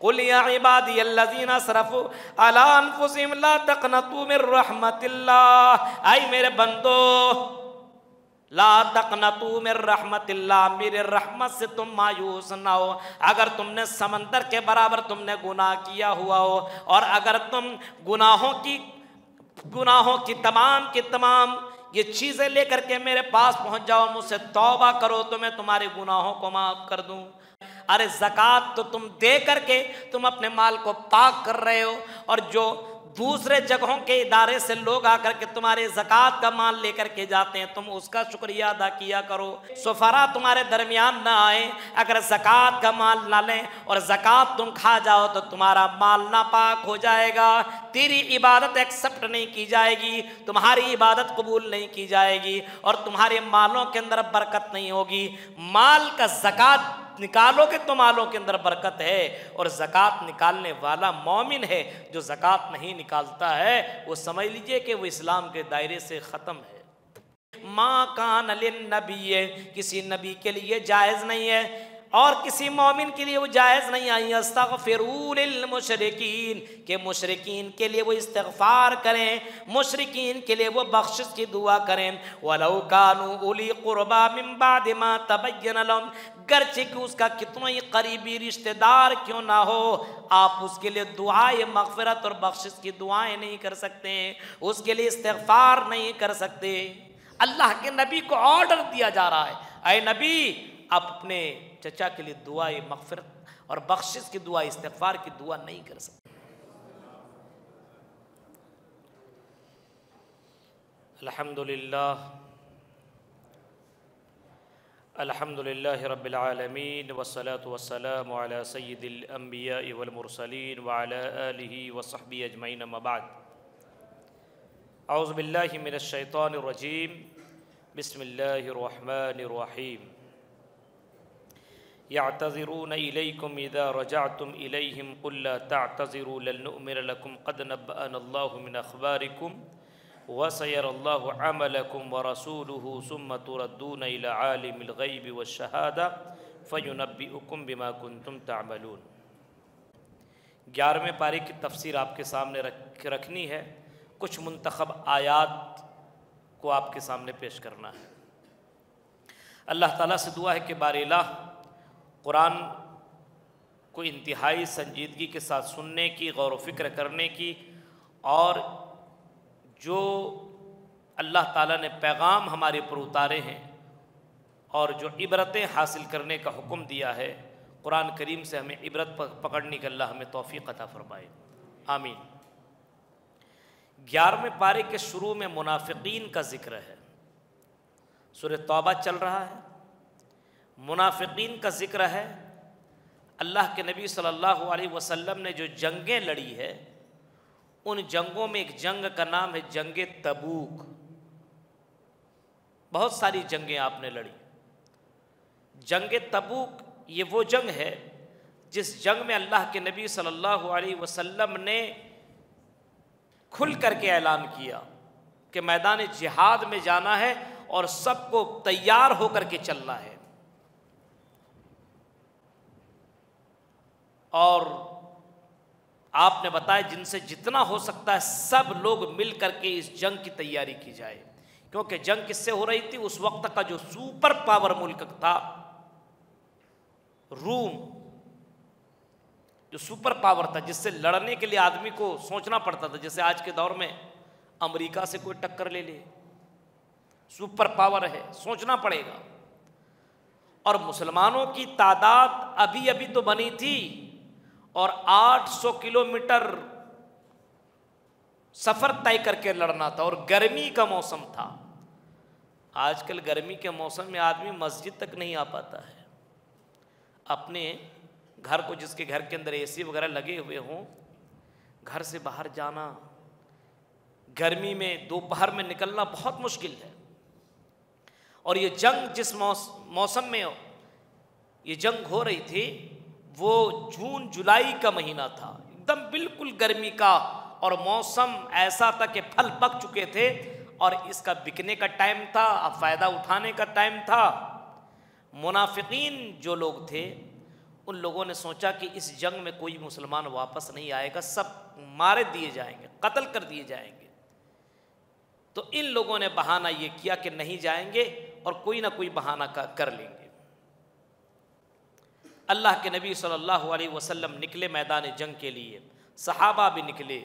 कुल या इबादियल्लज़ीना असरफ़ू अला अनफुसिहिम ला तक़नतू मिर रहमतिल्लाह, आई मेरे बंदो ला तक़नतू मिर रहमतिल्लाह, मेरे रहमत से तुम मायूस ना हो। अगर तुमने समंदर के बराबर तुमने गुनाह किया हुआ हो और अगर तुम गुनाहों की तमाम ये चीज़ें लेकर के मेरे पास पहुंच जाओ, मुझसे तौबा करो तो मैं तुम्हारे गुनाहों को माफ़ कर दूं। अरे ज़कात तो तुम दे करके तुम अपने माल को पाक कर रहे हो, और जो दूसरे जगहों के इदारे से लोग आकर के तुम्हारे ज़कात का माल लेकर के जाते हैं, तुम उसका शुक्रिया अदा किया करो। सुफरा तुम्हारे दरमियान ना आए, अगर ज़कात का माल ना लें और ज़कात तुम खा जाओ तो तुम्हारा माल नापाक हो जाएगा, तेरी इबादत एक्सेप्ट नहीं की जाएगी, तुम्हारी इबादत कबूल नहीं की जाएगी और तुम्हारे मालों के अंदर बरकत नहीं होगी। माल का ज़कात निकालोगे तो मालों के अंदर बरकत है, और ज़कात निकालने वाला मोमिन है। जो ज़कात नहीं निकालता है वो समझ लीजिए कि वो इस्लाम के दायरे से ख़त्म है। माँ कान लिन्नबी, किसी नबी के लिए जायज़ नहीं है और किसी मोमिन के लिए वो जायज़ नहीं आई अस्तग़फिरू लिल मुशरिकीन, के मुशरिकीन के लिए वो इस्तिग़फ़ार करें, मुशरिकीन के लिए वो बख्शिश की दुआ करें। वलौ कानू उली क़ुरबा मिन बादि मा तबय्यन लहुम, गर्चे कि उसका कितना ही करीबी रिश्तेदार क्यों ना हो, आप उसके लिए दुआए मग़फ़िरत और बख्शिश की दुआएं नहीं कर सकते, उसके लिए इस्तिग़फ़ार नहीं कर सकते। अल्लाह के नबी को ऑर्डर दिया जा रहा है, ऐ नबी आप अपने चचा के लिए दुआए मग़फ़िरत और बख्शिश की दुआ, इस्तिग़फ़ार की दुआ नहीं कर सकते। अल्हम्दुलिल्लाह रब्बिल आलमीन वस्सलातु वस्सलामु अला सय्यिदिल अंबिया'i वल मुरसलीन व अला आलिहि व सहबिहि अजमईन, अम्मा बाद। औज़ु बिल्लाहि मिनश शैतानिर रजीम, बिस्मिल्लाहिर रहमानिर रहीम। यअतज़िरून इलैकुम इज़ा रजअतुम इलैहिम कुल ला तअतज़िरू लन नु'मिना लकुम क़द नब्बअनल्लाहु मिन अख़बारिकुम व सयरल्लाहु अमलकुम व रसूलुहु सुम्मा तुरद्दून इला आलिमिल ग़ैबि वश्शहादा फ़युनब्बिउकुम बिमा कुन्तुम तअमलून। 11वें पारे की तफ़सीर आपके सामने रखनी है, कुछ मुंतखब आयात को आपके सामने पेश करना है। अल्लाह ताला से दुआ है कि बारिला कुरान को इंतहाई संजीदगी के साथ सुनने की, गौर व फिक्र करने की, और जो अल्लाह ताला ने पैगाम हमारे ऊपर उतारे हैं और जो इबरतें हासिल करने का हुक्म दिया है, कुरान करीम से हमें इबरत पकड़ने का अल्लाह हमें तौफीक अता फरमाए, आमीन। 11वें पारे के शुरू में मुनाफिकीन का जिक्र है। सूरह तौबा चल रहा है, मुनाफिकीन का जिक्र है। अल्लाह के नबी सल्लल्लाहु अलैहि वसल्लम ने जो जंगें लड़ी है, उन जंगों में एक जंग का नाम है जंगे तबूक। बहुत सारी जंगें आपने लड़ी। जंगे तबूक ये वो जंग है जिस जंग में अल्लाह के नबी सल्लल्लाहु अलैहि वसल्लम ने खुल करके ऐलान किया कि मैदान जिहाद में जाना है और सबको तैयार होकर के चलना है। और आपने बताया जिनसे जितना हो सकता है सब लोग मिल करके इस जंग की तैयारी की जाए, क्योंकि जंग किससे हो रही थी? उस वक्त का जो सुपर पावर मुल्क था रूम, जो सुपर पावर था, जिससे लड़ने के लिए आदमी को सोचना पड़ता था। जैसे आज के दौर में अमेरिका से कोई टक्कर ले ले, सुपर पावर है, सोचना पड़ेगा। और मुसलमानों की तादाद अभी अभी तो बनी थी और 800 किलोमीटर सफ़र तय करके लड़ना था, और गर्मी का मौसम था। आजकल गर्मी के मौसम में आदमी मस्जिद तक नहीं आ पाता है। अपने घर को, जिसके घर के अंदर एसी वगैरह लगे हुए हों, घर से बाहर जाना, गर्मी में दोपहर में निकलना बहुत मुश्किल है। और ये जंग जिस मौसम में ये जंग हो रही थी वो जून जुलाई का महीना था, एकदम बिल्कुल गर्मी का, और मौसम ऐसा था कि फल पक चुके थे और इसका बिकने का टाइम था, अब फ़ायदा उठाने का टाइम था। मुनाफिकीन जो लोग थे उन लोगों ने सोचा कि इस जंग में कोई मुसलमान वापस नहीं आएगा, सब मारे दिए जाएंगे, कत्ल कर दिए जाएंगे। तो इन लोगों ने बहाना ये किया कि नहीं जाएंगे और कोई ना कोई बहाना कर लेंगे। अल्लाह के नबी सल्लल्लाहु अलैहि वसल्लम निकले मैदान जंग के लिए, सहाबा भी निकले,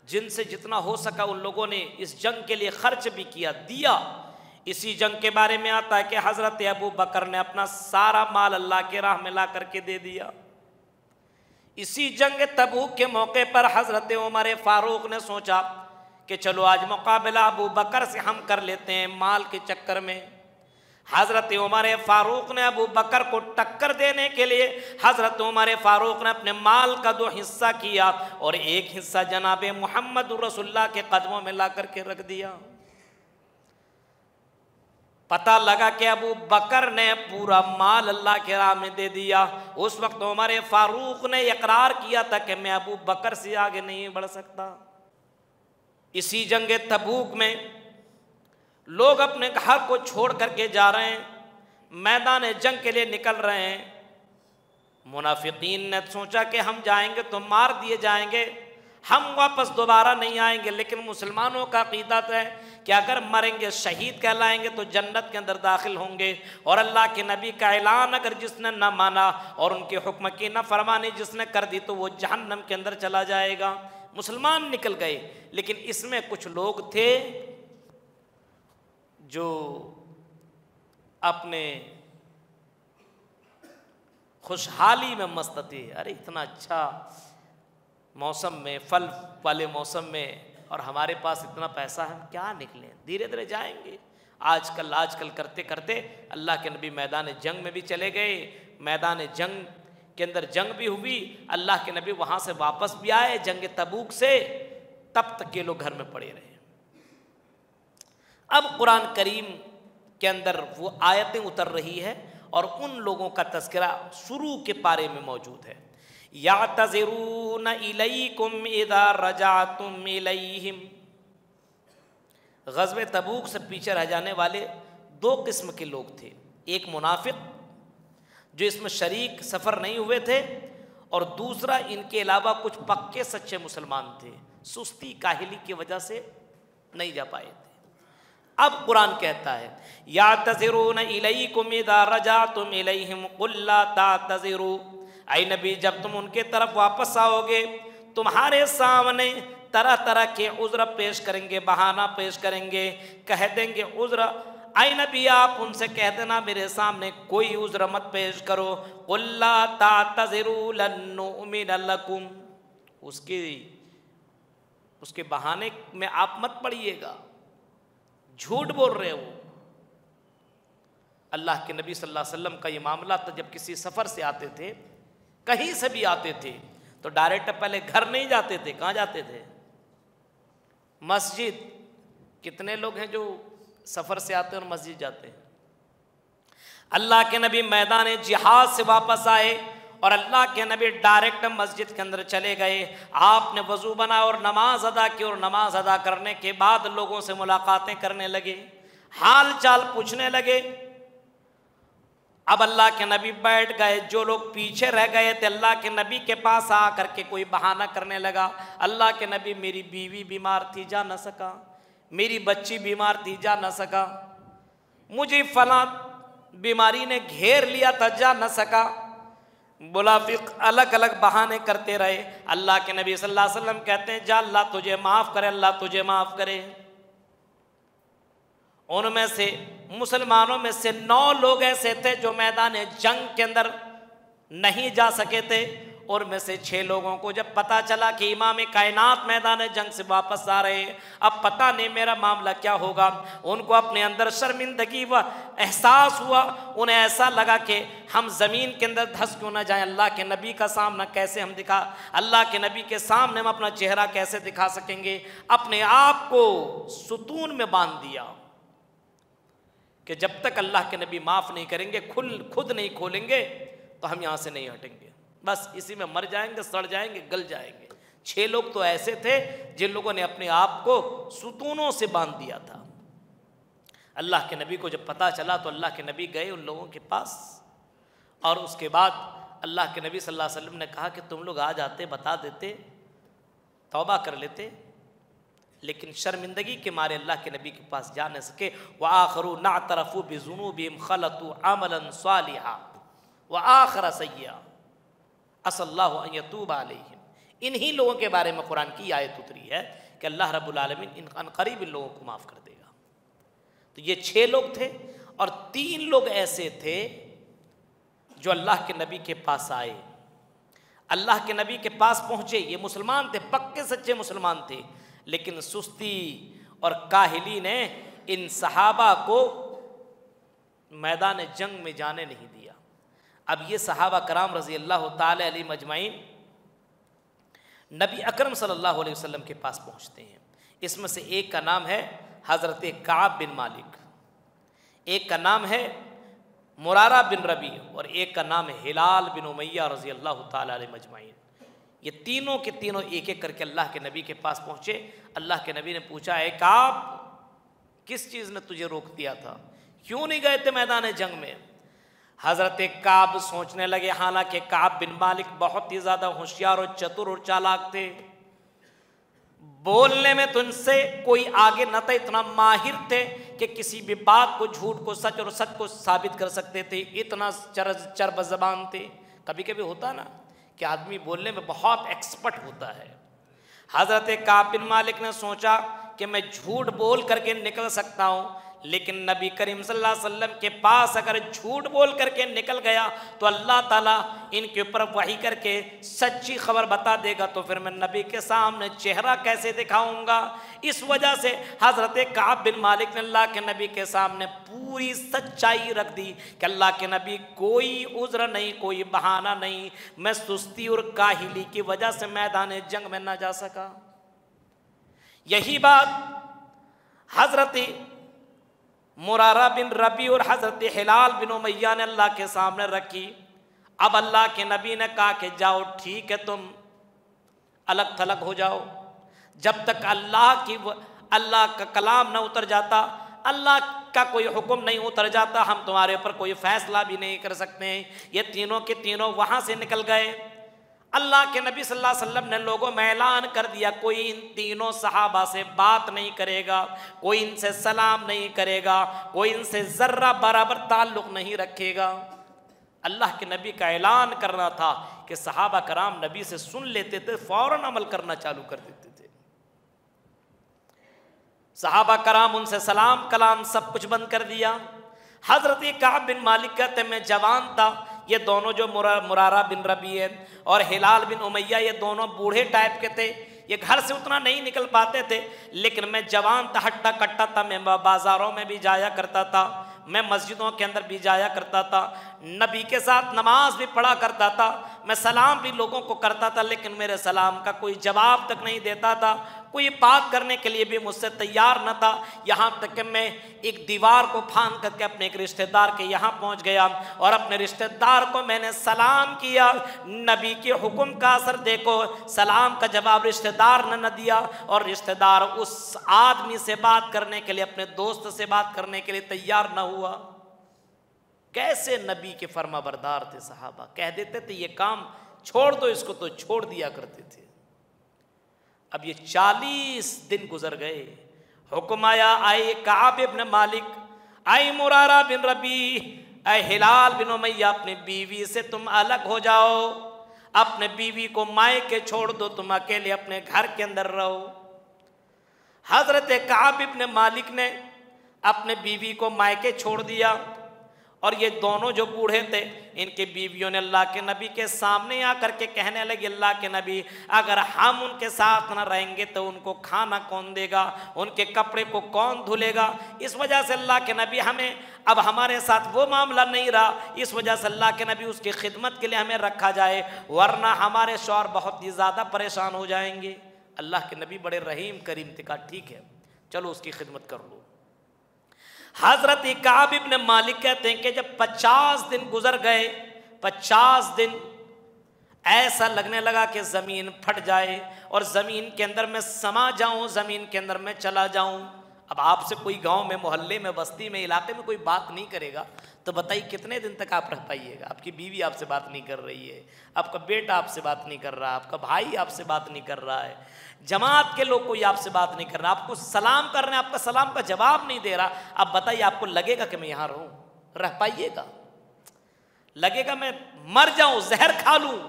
जिनसे जितना हो सका उन लोगों ने इस जंग के लिए खर्च भी किया, दिया। इसी जंग के बारे में आता है कि हज़रत अबू बकर ने अपना सारा माल अल्लाह के राह में ला करके दे दिया। इसी जंग तबूक के मौके पर हज़रत उमर फारूक ने सोचा कि चलो आज मुकाबला अबू बकर से हम कर लेते हैं माल के चक्कर में। हज़रत उमर फारूक ने अबू बकर को टक्कर देने के लिए हज़रत उमर फारूक ने अपने माल का 2 हिस्सा किया और एक हिस्सा जनाब मोहम्मद रसूलुल्लाह के कदमों में ला करके रख दिया। पता लगा कि अबू बकर ने पूरा माल अल्लाह के राह में दे दिया। उस वक्त उमर फारूक ने इकरार किया था कि मैं अबू बकर से आगे नहीं बढ़ सकता। इसी जंग तबूक में लोग अपने घर को छोड़ करके जा रहे हैं, मैदान जंग के लिए निकल रहे हैं। मुनाफिकीन ने सोचा कि हम जाएंगे तो मार दिए जाएंगे, हम वापस दोबारा नहीं आएंगे। लेकिन मुसलमानों का अकीदा है कि अगर मरेंगे शहीद कहलाएंगे तो जन्नत के अंदर दाखिल होंगे। और अल्लाह के नबी का ऐलान अगर जिसने न माना और उनके हुक्म की न फरमानी जिसने कर दी तो वो जहन्नम के अंदर चला जाएगा। मुसलमान निकल गए, लेकिन इसमें कुछ लोग थे जो अपने खुशहाली में मस्त थे। अरे इतना अच्छा मौसम में, फल वाले मौसम में, और हमारे पास इतना पैसा है, हम क्या निकलें, धीरे धीरे जाएंगे। आजकल करते करते अल्लाह के नबी मैदान जंग में भी चले गए। मैदान जंग के अंदर जंग भी हुई, अल्लाह के नबी वहाँ से वापस भी आए जंग तबूक से। तब तक के लोग घर में पड़े रहे। अब कुरान करीम के अंदर वो आयतें उतर रही है और उन लोगों का तज़किरा शुरू के पारे में मौजूद है। यातज़िरून इलैकुम इज़ा रजातुम इलैहिम। ग़ज़वे तबूक से पीछे रह जाने वाले 2 किस्म के लोग थे। एक मुनाफिक जो इसमें शरीक सफ़र नहीं हुए थे, और दूसरा इनके अलावा कुछ पक्के सच्चे मुसलमान थे, सुस्ती काहिली की वजह से नहीं जा पाए थे। अब कुरान कहता है यातज़िरून इलैकुम इज़ा रजातुम इलैहिम क़ुल ला तातज़िरू। ऐ नबी, जब तुम उनके तरफ वापस आओगे तुम्हारे सामने तरह तरह के उज़्र पेश करेंगे, बहाना पेश करेंगे, कह देंगे उज़्र। ऐ नबी, आप उनसे कह देना मेरे सामने कोई उज़्र मत पेश करो। क़ुल ला तातज़िरू लन नु'मिन लकुम। उसके बहाने में आप मत पड़िएगा, झूठ बोल रहे हो। अल्लाह के नबी सल्लल्लाहु अलैहि वसल्लम का ये मामला था, जब किसी सफ़र से आते थे, कहीं से भी आते थे, तो डायरेक्ट पहले घर नहीं जाते थे। कहाँ जाते थे? मस्जिद। कितने लोग हैं जो सफ़र से आते हैं और मस्जिद जाते हैं? अल्लाह के नबी मैदान जिहाद से वापस आए और अल्लाह के नबी डायरेक्ट मस्जिद के अंदर चले गए। आपने वज़ू बना और नमाज अदा की, और नमाज अदा करने के बाद लोगों से मुलाकातें करने लगे, हाल चाल पूछने लगे। अब अल्लाह के नबी बैठ गए। जो लोग पीछे रह गए थे अल्लाह के नबी के पास आ करके कोई बहाना करने लगा। अल्लाह के नबी, मेरी बीवी बीमार थी, जा न सका, मेरी बच्ची बीमार थी, जा न सका, मुझे फला बीमारी ने घेर लिया था, जा न सका। मुनाफिक अलग अलग बहाने करते रहे। अल्लाह के नबी सल्लल्लाहु अलैहि वसल्लम कहते हैं, जा अल्लाह तुझे माफ़ करे, अल्लाह तुझे माफ़ करे। उनमें से मुसलमानों में से 9 लोग ऐसे थे जो मैदान जंग के अंदर नहीं जा सके थे, और में से 6 लोगों को जब पता चला कि इमाम कायनात मैदान जंग से वापस आ रहे हैं, अब पता नहीं मेरा मामला क्या होगा, उनको अपने अंदर शर्मिंदगी व एहसास हुआ। उन्हें ऐसा लगा कि हम ज़मीन के अंदर धंस क्यों ना जाएं, अल्लाह के नबी का सामना कैसे हम दिखा, अल्लाह के नबी के सामने हम अपना चेहरा कैसे दिखा सकेंगे। अपने आप को सुतून में बांध दिया कि जब तक अल्लाह के नबी माफ़ नहीं करेंगे, खुद नहीं खोलेंगे, तो हम यहाँ से नहीं हटेंगे, बस इसी में मर जाएंगे, सड़ जाएंगे, गल जाएंगे। 6 लोग तो ऐसे थे जिन लोगों ने अपने आप को सुतूनों से बांध दिया था। अल्लाह के नबी को जब पता चला तो अल्लाह के नबी गए उन लोगों के पास और उसके बाद अल्लाह के नबी सल्लल्लाहु अलैहि वसल्लम ने कहा कि तुम लोग आ जाते, बता देते, तौबा कर लेते, लेकिन शर्मिंदगी के मारे अल्लाह के नबी के पास जा न सके। व आखरू नअतरफू बिज़ुनूबिहिम खलतू अमलन सालिहा व आखरा सय्या असल्लाहु अन यतूब अलैहिम। इन्हीं लोगों के बारे में कुरान की आयत उतरी है कि अल्लाह रब्बुल आलमीन इन अनकरीब इन लोगों को माफ़ कर देगा। तो ये 6 लोग थे और 3 लोग ऐसे थे जो अल्लाह के नबी के पास आए, अल्लाह के नबी के पास पहुँचे। ये मुसलमान थे, पक्के सच्चे मुसलमान थे, लेकिन सुस्ती और काहिली ने इन सहाबा को मैदान जंग में जाने नहीं दिया। अब ये सहाबा कराम रज़ी अल्लाह ताला अलैहिम अजमाइन नबी अकरम सल्लल्लाहु अलैहि वसल्लम के पास पहुँचते हैं। इसमें से एक का नाम है हज़रत काब बिन मालिक, एक का नाम है मुरारा बिन रबी और एक का नाम है हिलाल बिन उमैया रज़ी अल्लाह ताला अलैहिम अजमाइन। ये तीनों के तीनों एक एक करके अल्लाह के नबी के पास पहुँचे। अल्लाह के नबी ने पूछा, है काब, किस चीज़ ने तुझे रोक दिया था, क्यों नहीं गए थे मैदान जंग में? हज़रत काब सोचने लगे, हालांकि काब बिन मालिक बहुत ही ज़्यादा होशियार और चतुर और चालाक थे, बोलने में तो इनसे कोई आगे न था, इतना माहिर थे कि किसी भी बात को, झूठ को सच और सच को साबित कर सकते थे, इतना चरब ज़बान थे। कभी कभी होता ना कि आदमी बोलने में बहुत एक्सपर्ट होता है। हज़रत काब बिन मालिक ने सोचा कि मैं झूठ बोल करके निकल सकता हूँ, लेकिन नबी करीम सल्लल्लाहु अलैहि वसल्लम के पास अगर झूठ बोल करके निकल गया तो अल्लाह ताला इनके ऊपर वही करके सच्ची खबर बता देगा, तो फिर मैं नबी के सामने चेहरा कैसे दिखाऊंगा। इस वजह से हज़रत काब बिन मालिक ने अल्लाह के नबी के सामने पूरी सच्चाई रख दी कि अल्लाह के नबी कोई उज़्र नहीं, कोई बहाना नहीं, मैं सुस्ती और काहिली की वजह से मैदान जंग में ना जा सका। यही बात हज़रत मुरारा बिन रबी और हज़रत हिलाल बिन उमैया ने अल्लाह के सामने रखी। अब अल्लाह के नबी ने कहा कि जाओ ठीक है, तुम अलग थलग हो जाओ, जब तक अल्लाह का कलाम न उतर जाता, अल्लाह का कोई हुक्म नहीं उतर जाता, हम तुम्हारे ऊपर कोई फैसला भी नहीं कर सकते हैं। ये तीनों के तीनों वहाँ से निकल गए। अल्लाह के नबी सल्लल्लाहु अलैहि वसल्लम ने लोगों में ऐलान कर दिया, कोई इन तीनों सहाबा से बात नहीं करेगा, कोई इनसे सलाम नहीं करेगा, कोई इनसे ज़र्रा बराबर ताल्लुक़ नहीं रखेगा। अल्लाह के नबी का ऐलान करना था कि सहाबा कराम नबी से सुन लेते थे, फ़ौरन अमल करना चालू कर देते थे। सहाबा कराम उनसे सलाम कलाम सब कुछ बंद कर दिया। हज़रत काब बिन मालिक कहते मैं जवान था, ये दोनों जो मुरारा बिन रबी है और हिलाल बिन उमैया, ये दोनों बूढ़े टाइप के थे, ये घर से उतना नहीं निकल पाते थे, लेकिन मैं जवान था, हट्टा कट्टा था, मैं बाज़ारों में भी जाया करता था, मैं मस्जिदों के अंदर भी जाया करता था, नबी के साथ नमाज भी पढ़ा करता था, मैं सलाम भी लोगों को करता था, लेकिन मेरे सलाम का कोई जवाब तक नहीं देता था, कोई बात करने के लिए भी मुझसे तैयार न था। यहाँ तक कि मैं एक दीवार को फांद करके अपने एक रिश्तेदार के यहाँ पहुँच गया और अपने रिश्तेदार को मैंने सलाम किया। नबी के हुक्म का असर देखो, सलाम का जवाब रिश्तेदार ने न दिया और रिश्तेदार उस आदमी से बात करने के लिए, अपने दोस्त से बात करने के लिए तैयार न हुआ। कैसे नबी के फर्मा बरदार थे सहाबा, कह देते थे ये काम छोड़ दो इसको, तो छोड़ दिया करते थे। अब ये 40 दिन गुजर गए, हुक्म आया, आए काब इब्न मालिक, आए मुरारा बिन रबी, आए हिलाल बिन उमैया, अपनी बीवी से तुम अलग हो जाओ, अपने बीवी को मायके छोड़ दो, तुम अकेले अपने घर के अंदर रहो। हजरत काब इब्न मालिक ने अपने बीवी को मायके छोड़ दिया और ये दोनों जो बूढ़े थे, इनके बीवियों ने अल्लाह के नबी के सामने आकर के कहने लगे, अल्लाह के नबी, अगर हम उनके साथ न रहेंगे तो उनको खाना कौन देगा, उनके कपड़े को कौन धुलेगा। इस वजह से अल्लाह के नबी, हमें अब हमारे साथ वो मामला नहीं रहा, इस वजह से अल्लाह के नबी उसकी खिदमत के लिए हमें रखा जाए, वरना हमारे शौहर बहुत ही ज़्यादा परेशान हो जाएंगे। अल्लाह के नबी बड़े रहीम करीम थे, कहा ठीक है चलो उसकी खिदमत कर लो। हजरत काब इब्न मालिक कहते हैं कि जब 50 दिन गुजर गए, 50 दिन ऐसा लगने लगा कि ज़मीन फट जाए और ज़मीन के अंदर मैं समा जाऊं, ज़मीन के अंदर मैं चला जाऊं। अब आपसे कोई गांव में, मोहल्ले में, बस्ती में, इलाके में कोई बात नहीं करेगा तो बताइए कितने दिन तक आप रह पाइएगा? आपकी बीवी आपसे बात नहीं कर रही है, आपका बेटा आपसे बात नहीं कर रहा, आपका भाई आपसे बात नहीं कर रहा है, जमात के लोग कोई आपसे बात नहीं कर रहा, आपको सलाम कर रहे हैं, आपका सलाम का जवाब नहीं दे रहा। अब बताइए आपको लगेगा कि मैं यहां रहूं? रह पाइएगा? लगेगा मैं मर जाऊं, जहर खा लूं?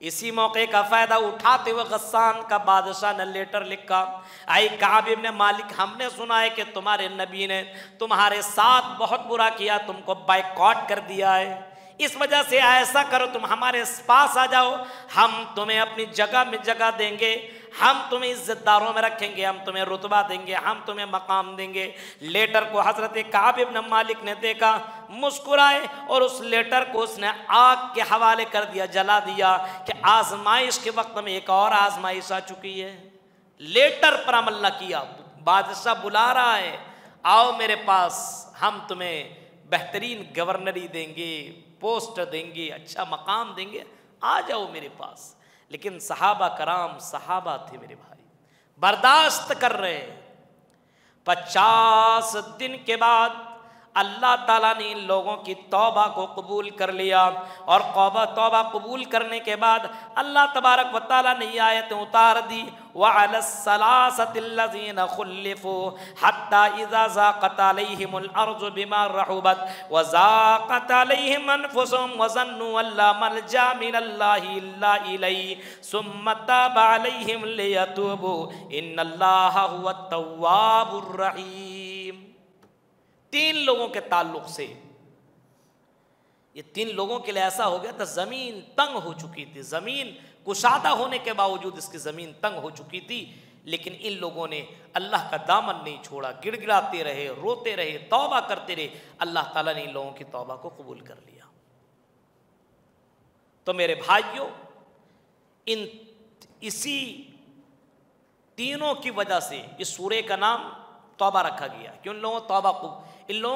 इसी मौके का फायदा उठाते हुए गस्सान का बादशाह ने लेटर लिखा, आई काब इब्न मालिक, हमने सुना है कि तुम्हारे नबी ने तुम्हारे साथ बहुत बुरा किया, तुमको बाइकॉट कर दिया है, इस वजह से ऐसा करो तुम हमारे पास आ जाओ, हम तुम्हें अपनी जगह में जगह देंगे, हम तुम्हें इज्जतदारों में रखेंगे, हम तुम्हें रुतबा देंगे, हम तुम्हें मकाम देंगे। लेटर को हजरत काब इब्न मालिक ने देखा, मुस्कुराए और उस लेटर को उसने आग के हवाले कर दिया, जला दिया कि आजमाइश के वक्त में एक और आजमाइश आ चुकी है। लेटर पर अमल न किया, बादशाह बुला रहा है, आओ मेरे पास, हम तुम्हें बेहतरीन गवर्नरी देंगे, पोस्ट देंगे, अच्छा मकाम देंगे, आ जाओ मेरे पास। लेकिन सहाबा कराम, सहाबा थे मेरे भाई, बर्दाश्त कर रहे। 50 दिन के बाद अल्लाह ताला ने इन लोगों की तौबा को कबूल कर लिया, और तौबा कबूल करने के बाद अल्लाह तबारक व तआला ने ये आयतें उतार दी, वअलस्सलासतिल्लज़ीना खुल्लिफू हत्ता इज़ा ज़ाक़त अलैहिमुल अर्ज़ु बिमा रहुबत व ज़ाक़त अलैहिम अनफुसुहुम व ज़न्नु अल्ला मलजा मिनल्लाहि इल्ला इलैहि सुम्मा ताबा अलैहिम लियतूबू इन्नल्लाहा हुवत तव्वाबुर रहीम। 3 लोगों के ताल्लुक से, ये 3 लोगों के लिए ऐसा हो गया था, जमीन तंग हो चुकी थी, जमीन कुशादा होने के बावजूद इसकी जमीन तंग हो चुकी थी, लेकिन इन लोगों ने अल्लाह का दामन नहीं छोड़ा, गिड़गिड़ाते रहे, रोते रहे, तौबा करते रहे। अल्लाह ताला ने इन लोगों की तौबा को कबूल कर लिया। तो मेरे भाइयों, इसी तीनों की वजह से इस सूरे का नाम तौबा रखा गया कि इन लोगों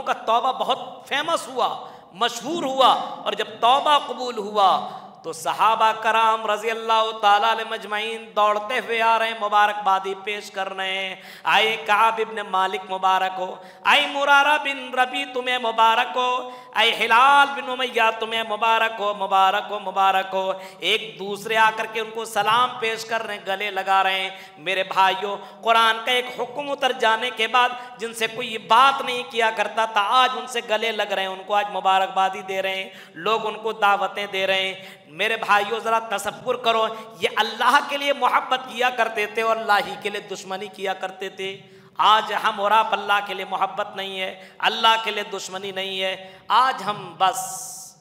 का तौबा बहुत फेमस हुआ, मशहूर हुआ, और जब तौबा कबूल हुआ तो सहाबा कराम रजी अल्लाह ताला अलैहिम मजमईन दौड़ते हुए आ रहे हैं, मुबारकबादी पेश कर रहे हैं। आए काब इब्न मालिक मुबारक हो, आए मुरारा बिन रबी तुम्हें मुबारक हो, आए हिलाल बिन उमैया तुम्हें मुबारक हो, मुबारक हो, मुबारक हो। एक दूसरे आकर के उनको सलाम पेश कर रहे हैं, गले लगा रहे हैं। मेरे भाइयों, कुरान का एक हुक्म उतर जाने के बाद जिनसे कोई ये बात नहीं किया करता था, आज उनसे गले लग रहे हैं, उनको आज मुबारकबादी दे रहे हैं, लोग उनको दावतें दे रहे हैं। मेरे भाइयों, जरा तसव्वुर करो, ये अल्लाह के लिए मोहब्बत किया करते थे और अल्लाह ही के लिए दुश्मनी किया करते थे। आज हम और आप अल्लाह के लिए मोहब्बत नहीं है, अल्लाह के लिए दुश्मनी नहीं है। आज हम बस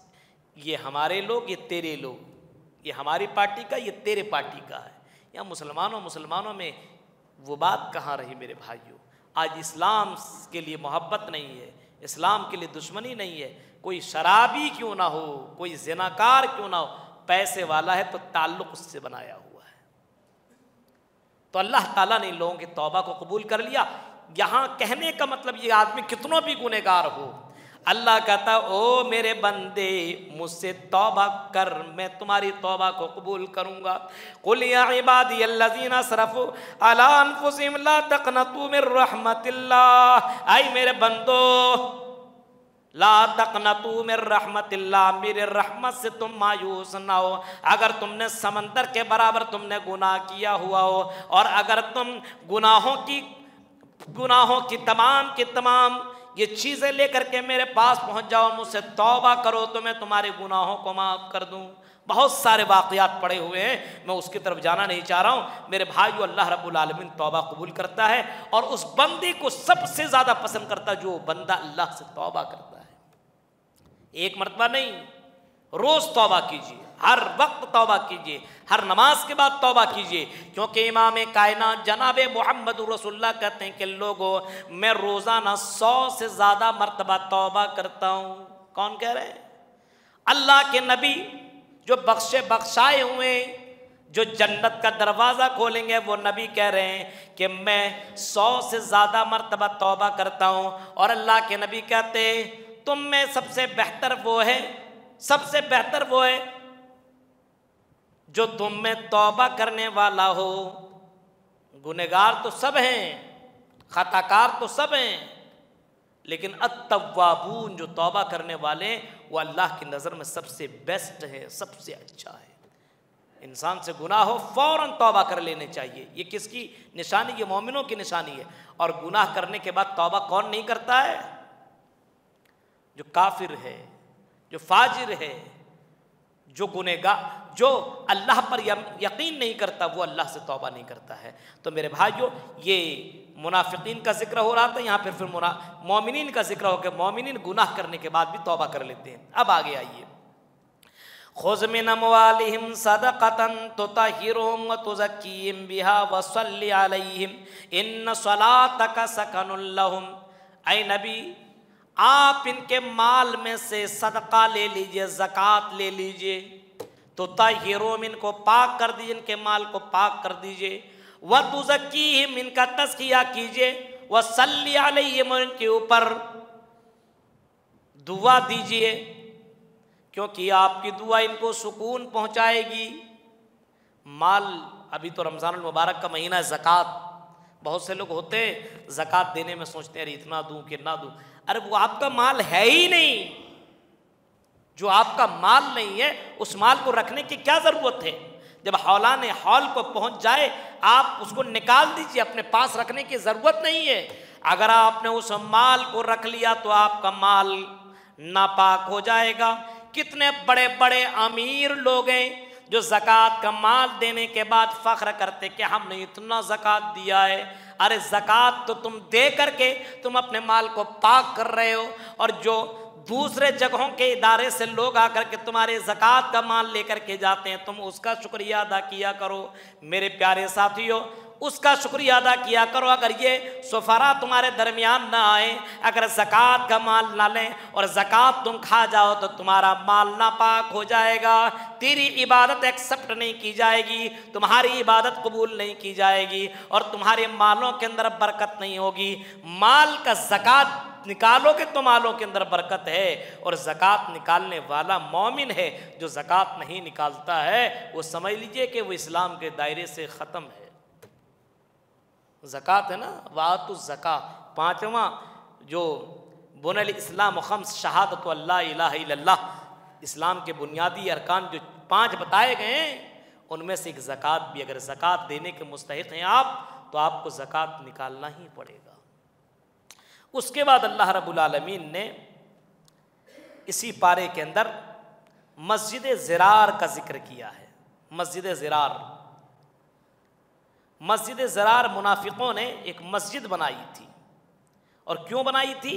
ये हमारे लोग, ये तेरे लोग, ये हमारी पार्टी का, ये तेरे पार्टी का है। या मुसलमानों में वो बात कहाँ रही मेरे भाइयों? आज इस्लाम के लिए मोहब्बत नहीं है, इस्लाम के लिए दुश्मनी नहीं है। कोई शराबी क्यों ना हो, कोई ज़िनाकार क्यों ना हो, पैसे वाला है तो ताल्लुक उससे बनाया हुआ है। तो अल्लाह ताला ने इन लोगों की तौबा को कबूल कर लिया। यहाँ कहने का मतलब ये आदमी कितनों भी गुनहगार हो, अल्लाह कहता ओ मेरे बंदे मुझसे तौबा कर, मैं तुम्हारी तौबा को कबूल करूँगा। कुल या इबादियल्लज़ीना असरफ़ू अला अनफुसिहिम ला तक़नतू मिर रहमतिल्लाह, आई मेरे बंदो ला तक़नतू मिर रहमतिल्लाह, मेरे रहमत से तुम मायूस ना हो। अगर तुमने समंदर के बराबर तुमने गुनाह किया हुआ हो, और अगर तुम गुनाहों की तमाम ये चीज़ें लेकर के मेरे पास पहुंच जाओ, मुझसे तौबा करो तो मैं तुम्हारे गुनाहों को माफ़ कर दूं। बहुत सारे वाक़यात पड़े हुए हैं, मैं उसकी तरफ जाना नहीं चाह रहा हूँ। मेरे भाइयों, अल्लाह रब्बुल आलमीन तौबा कबूल करता है, और उस बंदे को सबसे ज़्यादा पसंद करता है जो बंदा अल्लाह से तौबा करता है। एक मरतबा नहीं, रोज़ तौबा कीजिए, हर वक्त तौबा कीजिए, हर नमाज के बाद तौबा कीजिए, क्योंकि इमाम कायनात जनाब मोहम्मद रसूलुल्लाह कहते हैं कि लोगों, मैं रोज़ाना 100 से ज़्यादा मरतबा तौबा करता हूँ। कौन कह रहे हैं? अल्लाह के नबी जो बख्शाए हुए, जो जन्नत का दरवाज़ा खोलेंगे, वो नबी कह रहे हैं कि मैं 100 से ज़्यादा मरतबा तौबा करता हूँ। और अल्लाह के नबी कहते हैं तुम में सबसे बेहतर वो है जो तुम में तौबा करने वाला हो। गुनहगार तो सब हैं, खताकार तो सब हैं, लेकिन अत्तव्वाबून जो तौबा करने वाले हैं वो अल्लाह की नज़र में सबसे बेस्ट है, सबसे अच्छा है। इंसान से गुनाह हो फौरन तौबा कर लेने चाहिए। ये किसकी निशानी? ये मोमिनों की निशानी है। और गुनाह करने के बाद तौबा कौन नहीं करता है? जो काफिर है, जो फाजिर है, जो गुनेगार, जो अल्लाह पर यकीन नहीं करता, वो अल्लाह से तौबा नहीं करता है। तो मेरे भाइयों, ये मुनाफिकीन का जिक्र हो रहा था, यहाँ फिर मोमिनीन का जिक्र हो गया। मोमिनीन गुनाह करने के बाद भी तौबा कर लेते हैं। अब आगे आइए, खुज़ मिन अमवालिहिम सदक़तन तुतहिरुहुम व तुज़क्कीहिम बिहा व सल्लि अलैहिम इन्न सलातक सकनुल लहुम। ऐ नबी, आप इनके माल में से सदका ले लीजिए, ज़कात ले लीजिए। तुतहिरुहुम, इनको पाक कर दीजिए, इनके माल को पाक कर दीजिए। व तुज़क्कीहिम, इनका तज़किया कीजिए। व सल्लि अलैहिम, इनके ऊपर दुआ दीजिए, क्योंकि आपकी दुआ इनको सुकून पहुंचाएगी। माल, अभी तो रमज़ानुल मुबारक का महीना है, ज़कात, बहुत से लोग होते हैं ज़कात देने में सोचते हैं अरे इतना दूं कि ना दूं। अरे वो आपका माल है ही नहीं। जो आपका माल नहीं है उस माल को रखने की क्या ज़रूरत है? जब हौलाने हौल को पहुंच जाए आप उसको निकाल दीजिए, अपने पास रखने की ज़रूरत नहीं है। अगर आपने उस माल को रख लिया तो आपका माल नापाक हो जाएगा। कितने बड़े बड़े अमीर लोग हैं जो ज़कात का माल देने के बाद फ़ख्र करते कि हमने इतना ज़कात दिया है। अरे ज़कात तो तुम दे करके तुम अपने माल को पाक कर रहे हो, और जो दूसरे जगहों के इदारे से लोग आकर के तुम्हारे ज़कात का माल लेकर के जाते हैं, तुम उसका शुक्रिया अदा किया करो। मेरे प्यारे साथियों, उसका शुक्रिया अदा किया करो। अगर ये सुफरा तुम्हारे दरमियान ना आए, अगर ज़कात का माल ना लें और ज़कात तुम खा जाओ तो तुम्हारा माल नापाक हो जाएगा। तेरी इबादत एक्सेप्ट नहीं की जाएगी, तुम्हारी इबादत कबूल नहीं की जाएगी, और तुम्हारे मालों के अंदर बरकत नहीं होगी। माल का ज़कात निकालोगे तो मालों के अंदर बरकत है, और ज़कात निकालने वाला मोमिन है। जो ज़कात नहीं निकालता है वो समझ लीजिए कि वो इस्लाम के दायरे से ख़त्म है। ज़कात है ना, वातु ज़का, पाँचवा जो बुनियल इस्लाम खम्स शहादत अल्ला इलाहा इल्लल्लाह, इस्लाम के बुनियादी अरकान जो 5 बताए गए हैं उनमें से एक ज़कात भी। अगर ज़कात देने के मुस्तहिक़ हैं आप तो आपको ज़कात निकालना ही पड़ेगा। उसके बाद अल्लाह रब्बुल आलमीन ने इसी पारे के अंदर मस्जिद ज़िरार का जिक्र किया है। मस्जिद ज़िरार, मस्जिद ज़िरार मुनाफिकों ने एक मस्जिद बनाई थी। और क्यों बनाई थी?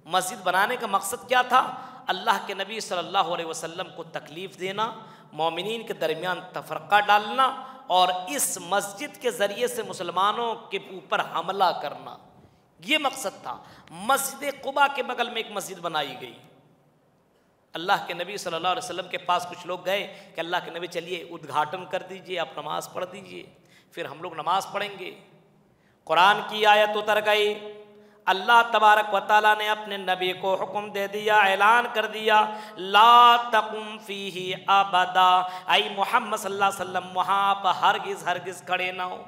मस्जिद बनाने का मकसद क्या था? अल्लाह के नबी सल्लल्लाहु अलैहि वसल्लम को तकलीफ़ देना, मोमिनीन के दरमियान तफरक़ा डालना, और इस मस्जिद के ज़रिए से मुसलमानों के ऊपर हमला करना, ये मकसद था। मस्जिद कुबा के बगल में एक मस्जिद बनाई गई। अल्लाह के नबी सल्लल्लाहु अलैहि वसल्लम के पास कुछ लोग गए कि अल्लाह के नबी चलिए उद्घाटन कर दीजिए, आप नमाज़ पढ़ दीजिए, फिर हम लोग नमाज़ पढ़ेंगे। कुरान की आयत उतर गई। अल्लाह तबारक व तआला ने अपने नबी को हुक्म दे दिया, ऐलान कर दिया, ला तकुम फ़ीही अबदा, आई मोहम्मद सल्लल्लाहु अलैहि वसल्लम वहाँ आप हरगिज़ खड़े ना हो।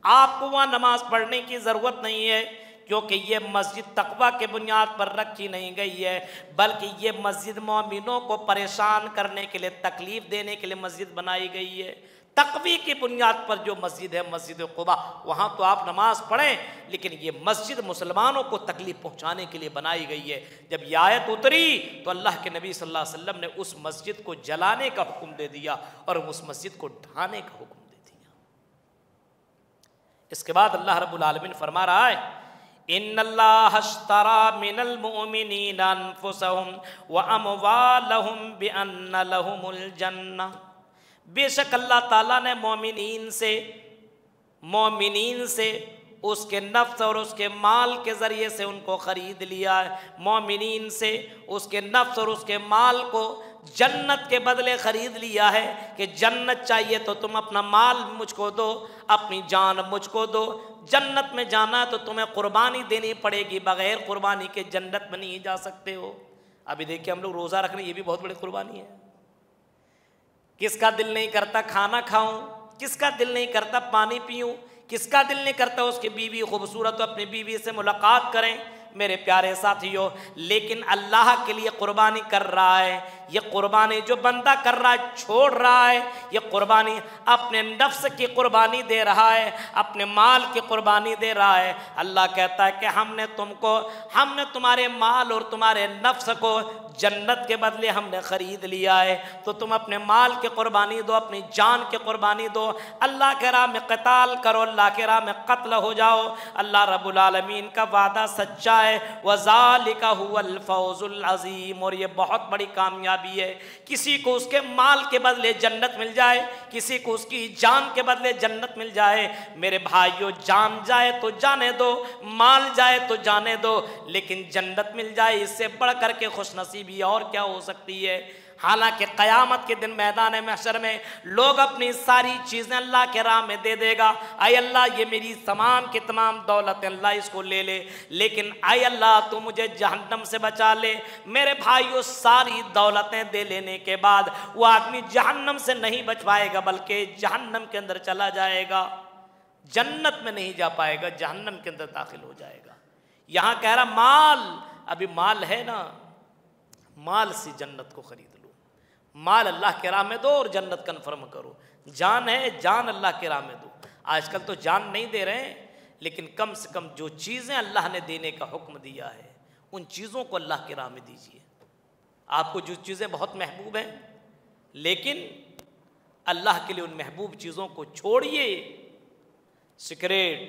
आपको वहाँ नमाज पढ़ने की ज़रूरत नहीं है, क्योंकि ये मस्जिद तकवा के बुनियाद पर रखी नहीं गई है, बल्कि ये मस्जिद मोमिनों को परेशान करने के लिए, तकलीफ़ देने के लिए मस्जिद बनाई गई है। तकवी की बुनियाद पर जो मस्जिद है मस्जिद कुबा, वहाँ तो आप नमाज पढ़ें, लेकिन ये मस्जिद मुसलमानों को तकलीफ़ पहुँचाने के लिए बनाई गई है। जब ये आयत उतरी तो अल्लाह के नबी सल्लल्लाहु अलैहि वसल्लम ने उस मस्जिद को जलाने का हुक्म दे दिया और उस मस्जिद को ढाने का हुक्म दे दिया। इसके बाद अल्लाह रब्बुल आलमीन फरमा रहा है, इन्नल्लाह अश्तरा मिनल मुमिनीना अनफुसहुम व अमवालहुम बिअन्न लहुमुल जन्नह। बेशक अल्लाह ताला ने मोमिनीन से उसके नफ्स और उसके माल के ज़रिए से उनको ख़रीद लिया है। मोमिनीन से उसके नफ्स और उसके माल को जन्नत के बदले ख़रीद लिया है कि जन्नत चाहिए तो तुम अपना माल मुझको दो, अपनी जान मुझको दो। जन्नत में जाना तो तुम्हें कुर्बानी देनी पड़ेगी, बग़ैर कुर्बानी के जन्नत में नहीं जा सकते हो। अभी देखिए हम लोग रोज़ा रखने, ये भी बहुत बड़ी कुर्बानी है। किसका दिल नहीं करता खाना खाऊं, किसका दिल नहीं करता पानी पीऊं, किसका दिल नहीं करता उसकी बीवी खूबसूरत हो, अपनी बीवी से मुलाकात करें। मेरे प्यारे साथियों, लेकिन अल्लाह के लिए कुर्बानी कर रहा है। ये कुर्बानी जो बंदा कर रहा है, छोड़ रहा है, ये कुर्बानी अपने नफ्स की कुर्बानी दे रहा है, अपने माल की कुर्बानी दे रहा है। अल्लाह कहता है कि हमने तुम्हारे माल और तुम्हारे नफ्स को जन्नत के बदले हमने ख़रीद लिया है, तो तुम अपने माल की कुर्बानी दो, अपनी जान की कुर्बानी दो, अल्लाह के राह में क़िताल करो, अल्लाह के राह में क़त्ल हो जाओ। अल्लाह रब्बुल आलमीन का वादा सच्चा है, वज़ालिका हुवल फ़ौज़ुल अज़ीम, और ये बहुत बड़ी कामयाबी है। किसी को उसके माल के बदले जन्नत मिल जाए, किसी को उसकी जान के बदले जन्नत मिल जाए। मेरे भाइयों, जान जाए तो जाने दो, माल जाए तो जाने दो, लेकिन जन्नत मिल जाए, इससे बढ़ कर के खुशनसीबी और क्या हो सकती है। हालांकि क़यामत के दिन मैदान महशर में लोग अपनी सारी चीज़ें अल्लाह के राह में दे देगा। आय अल्लाह, ये मेरी तमाम की तमाम दौलत अल्लाह इसको ले ले, लेकिन आय अल्लाह तू मुझे जहन्नम से बचा ले। मेरे भाइयों, सारी दौलतें दे लेने के बाद वो आदमी जहन्नम से नहीं बच पाएगा, बल्कि जहन्नम के अंदर चला जाएगा, जन्नत में नहीं जा पाएगा, जहन्नम के अंदर दाखिल हो जाएगा। यहाँ कह रहा माल, अभी माल है ना, माल से जन्नत को खरीद लो, माल अल्लाह के राह में दो और जन्नत कन्फर्म करो। जान है, जान अल्लाह के राह में दो। आजकल तो जान नहीं दे रहे हैं, लेकिन कम से कम जो चीज़ें अल्लाह ने देने का हुक्म दिया है, उन चीज़ों को अल्लाह के राह में दीजिए। आपको जो चीज़ें बहुत महबूब हैं, लेकिन अल्लाह के लिए उन महबूब चीज़ों को छोड़िए। सिगरेट,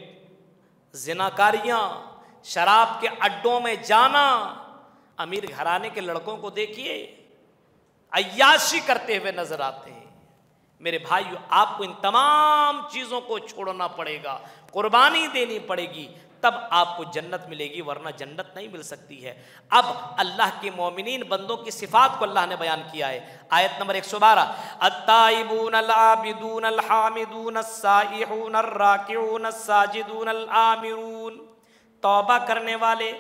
जिनाकारियाँ, शराब के अड्डों में जाना, अमीर घराने के लड़कों को देखिए अय्याशी करते हुए नजर आते हैं। मेरे भाइयों, आपको इन तमाम चीज़ों को छोड़ना पड़ेगा, कुर्बानी देनी पड़ेगी, तब आपको जन्नत मिलेगी, वरना जन्नत नहीं मिल सकती है। अब अल्लाह के मोमिनीन बंदों की सिफात को अल्लाह ने बयान किया है। आयत नंबर 112, अत्ताइबून अल आबिदून अल हामिदून अस्साइहून अर्राकिऊन अस्साजिदून अल आमिरून। तौबा करने वाले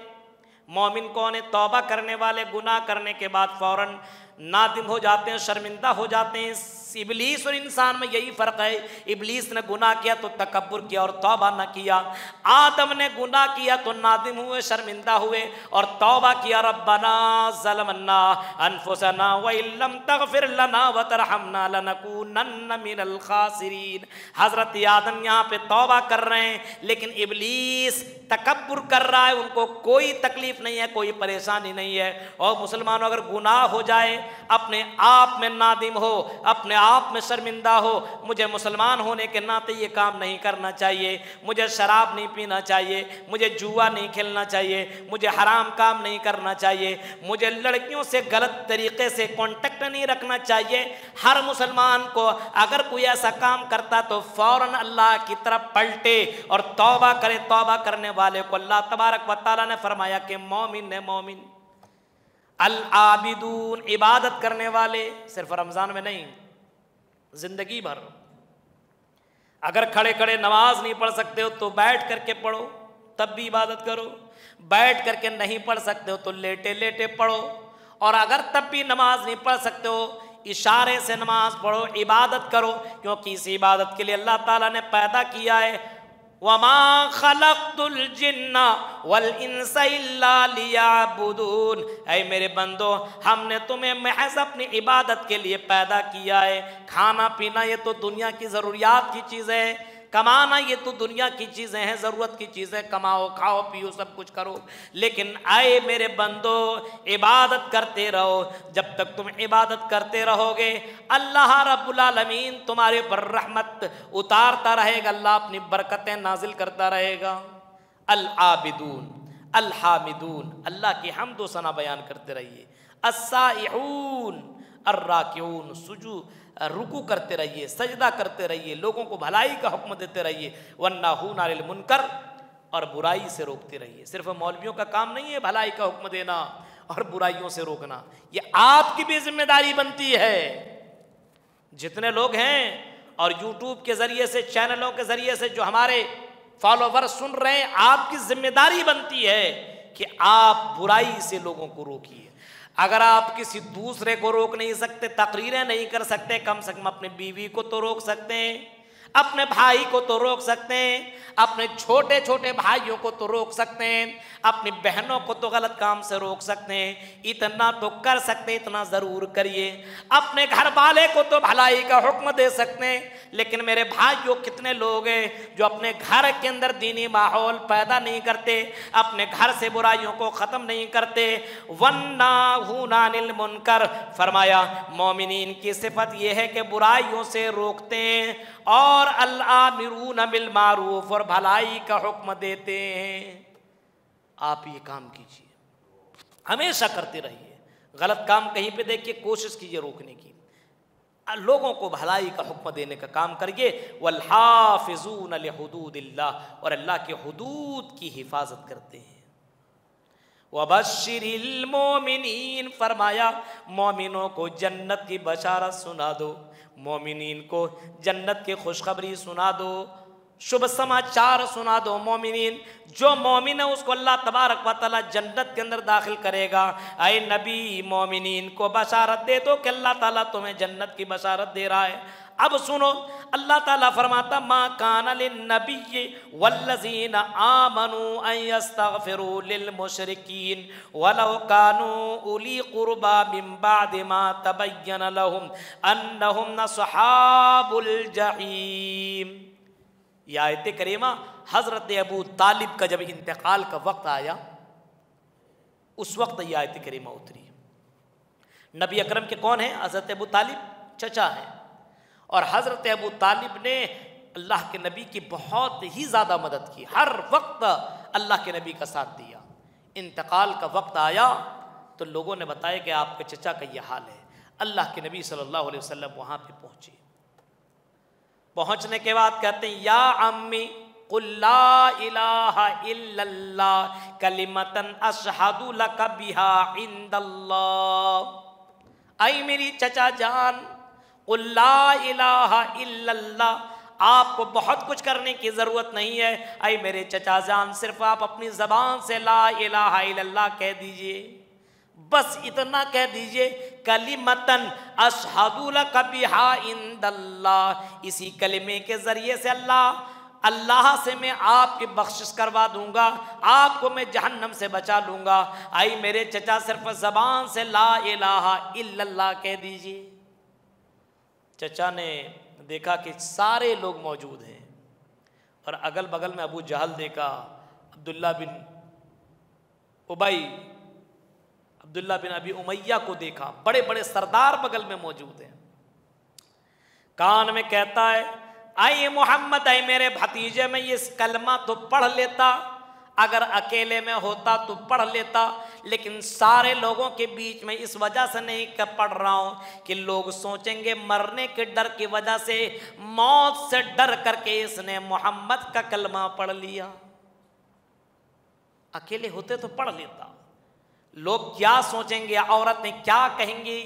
मोमिन कौन है? तौबा करने वाले गुनाह करने के बाद फौरन नादिम हो जाते हैं, शर्मिंदा हो जाते हैं। इबलीस और इंसान में यही फ़र्क है, इबलीस ने गुनाह किया तो तकब्बुर किया और तौबा न किया। आदम ने गुनाह किया तो नादिम हुए, शर्मिंदा हुए और तौबा किया, रब्बना ज़लमना अनफुसना व इल्लम तग़फिर लना व तरहमना लनकूनन्न मिनल खासिरीन। हज़रत आदम यहाँ पे तौबा कर रहे हैं, लेकिन इबलीस तकब्बुर कर रहा है, उनको कोई तकलीफ नहीं है, कोई परेशानी नहीं है। और मुसलमानों, अगर गुनाह हो जाए, अपने आप में नादिम हो, अपने आप में शर्मिंदा हो, मुझे मुसलमान होने के नाते ये काम नहीं करना चाहिए, मुझे शराब नहीं पीना चाहिए, मुझे जुआ नहीं खेलना चाहिए, मुझे हराम काम नहीं करना चाहिए, मुझे लड़कियों से गलत तरीके से कांटेक्ट नहीं रखना चाहिए। हर मुसलमान को अगर कोई ऐसा काम करता तो फौरन अल्लाह की तरफ पलटे और तौबा करे। तौबा करने वाले को अल्लाह तबारक व तआला ने फरमाया कि मोमिन है, मोमिन। अल आबिदून, इबादत करने वाले, सिर्फ रमज़ान में नहीं, जिंदगी भर। अगर खड़े खड़े नमाज नहीं पढ़ सकते हो तो बैठ करके पढ़ो, तब भी इबादत करो। बैठ करके नहीं पढ़ सकते हो तो लेटे लेटे पढ़ो। और अगर तब भी नमाज नहीं पढ़ सकते हो, इशारे से नमाज पढ़ो, इबादत करो, क्योंकि इस इबादत के लिए अल्लाह ताला ने पैदा किया है। वमा खलक़तुल जिन्ना वल इंसा इल्ला लियअबुदून। ऐ मेरे बंदो, हमने तुम्हें महज अपनी इबादत के लिए पैदा किया है। खाना पीना ये तो दुनिया की ज़रूरियात की चीज़ें हैं, कमाना ये तो दुनिया की चीज़ें हैं, ज़रूरत की चीज़ें, कमाओ, खाओ, पियो, सब कुछ करो, लेकिन आए मेरे बंदो, इबादत करते रहो। जब तक तुम इबादत करते रहोगे, अल्लाह रब्बुल आलमीन तुम्हारे पर रहमत उतारता रहेगा, अल्लाह अपनी बरकतें नाजिल करता रहेगा। अल आबिदून अल हामिदून, अल्लाह की हम्द व सना बयान करते रहिए। अस्साइहून अर्राकिऊन, रुकू करते रहिए, सजदा करते रहिए, लोगों को भलाई का हुक्म देते रहिए। वन्नाहूना अनिल मुनकर, और बुराई से रोकते रहिए। सिर्फ मौलवियों का काम नहीं है भलाई का हुक्म देना और बुराइयों से रोकना, ये आपकी भी जिम्मेदारी बनती है। जितने लोग हैं और यूट्यूब के जरिए से, चैनलों के जरिए से जो हमारे फॉलोवर सुन रहे हैं, आपकी जिम्मेदारी बनती है कि आप बुराई से लोगों को रोकिए। अगर आप किसी दूसरे को रोक नहीं सकते, तकरीरें नहीं कर सकते, कम से कम अपने बीवी को तो रोक सकते हैं, अपने भाई को तो रोक सकते हैं, अपने छोटे छोटे भाइयों को तो रोक सकते हैं, अपनी बहनों को तो गलत काम से रोक सकते हैं, इतना तो कर सकते हैं, इतना जरूर करिए। अपने घर वाले को तो भलाई का हुक्म दे सकते हैं, लेकिन मेरे भाइयों कितने लोग हैं जो अपने घर के अंदर दीनी माहौल पैदा नहीं करते, अपने घर से बुराइयों को खत्म नहीं करते। वन्नाहूना अनिल मुनकर, फरमाया मोमिनीन की सिफत यह है कि बुराइयों से रोकते हैं और अल-आमिरूना बिल मारूफ, और भलाई का हुक्म देते हैं। आप ये काम कीजिए, हमेशा करते रहिए। गलत काम कहीं पे देखिए कोशिश कीजिए रोकने की, लोगों को भलाई का हुक्म देने का काम करिए। वल्हाफिजून लिहुदूदिल्लाह, और अल्लाह के हुदूद की हिफाजत करते हैं। वबश्शिरिल मोमिनीन, फरमाया मोमिनों को जन्नत की बशारत सुना दो, मोमिनीन को जन्नत की खुशखबरी सुना दो, शुभ समाचार सुना दो। मोमिनीन, जो मोमिन है उसको अल्लाह तबारक व तआला जन्नत के अंदर दाखिल करेगा। आए नबी, मोमिनीन को बशारत दे दो कि अल्लाह ताला तुम्हें जन्नत की बशारत दे रहा है। अब सुनो, अल्लाह ताला फरमाता मा काना लिन्नबिय्यि वल्लज़ीना आमनू अन यस्तगफिरू लिल मुशरिकीन वलौ कानू उली कुर्बा मिन बादि मा तबय्यन लहुम अन्नहुम अस्हाबुल जहीम। यह आयत करीमा हज़रत अबू तालिब का जब इंतकाल का वक्त आया, उस वक्त यह आयत करीमा उतरी। नबी अकरम के कौन है? हज़रत अबू तालिब चचा हैं, और हज़रत अबू तालिब ने अल्लाह के नबी की बहुत ही ज़्यादा मदद की, हर वक्त अल्लाह के नबी का साथ दिया। इंतकाल का वक्त आया तो लोगों ने बताया कि आपके चचा का यह हाल है। अल्लाह के नबी सल्लल्लाहु अलैहि वसल्लम वहाँ पे पहुँचे। पहुँचने के बाद कहते हैं या अम्मी कुल ला इलाहा इल्लल्लाह कलिमतन अशहदु लका बिहा इंदल्लाह। आई मेरी चचा जान, कुल ला इलाहा इल्लल्लाह, आपको बहुत कुछ करने की ज़रूरत नहीं है। आई मेरे चचा जान, सिर्फ आप अपनी ज़बान से ला इलाहा इल्लल्लाह कह दीजिए, बस इतना कह दीजिए, कलिमतन अशहदु लका बिहा इंदल्लाह। इसी कलिमे के ज़रिए से अल्लाह से मैं आपकी बख्शिश करवा दूंगा, आपको मैं जहन्नम से बचा लूँगा। आई मेरे चचा, सिर्फ ज़बान से ला इलाहा इल्लल्लाह कह दीजिए। चचा ने देखा कि सारे लोग मौजूद हैं, और अगल बगल में अबू जहल देखा, अब्दुल्ला बिन उबई, अब्दुल्ला बिन अबी उमैया को देखा, बड़े बड़े सरदार बगल में मौजूद हैं। कान में कहता है, आइए मोहम्मद, आए मेरे भतीजे, में ये कलमा तो पढ़ लेता, अगर अकेले में होता तो पढ़ लेता, लेकिन सारे लोगों के बीच में इस वजह से नहीं पढ़ रहा हूँ कि लोग सोचेंगे मरने के डर की वजह से, मौत से डर करके इसने मोहम्मद का कलमा पढ़ लिया। अकेले होते तो पढ़ लेता, लोग क्या सोचेंगे, औरतें क्या कहेंगी,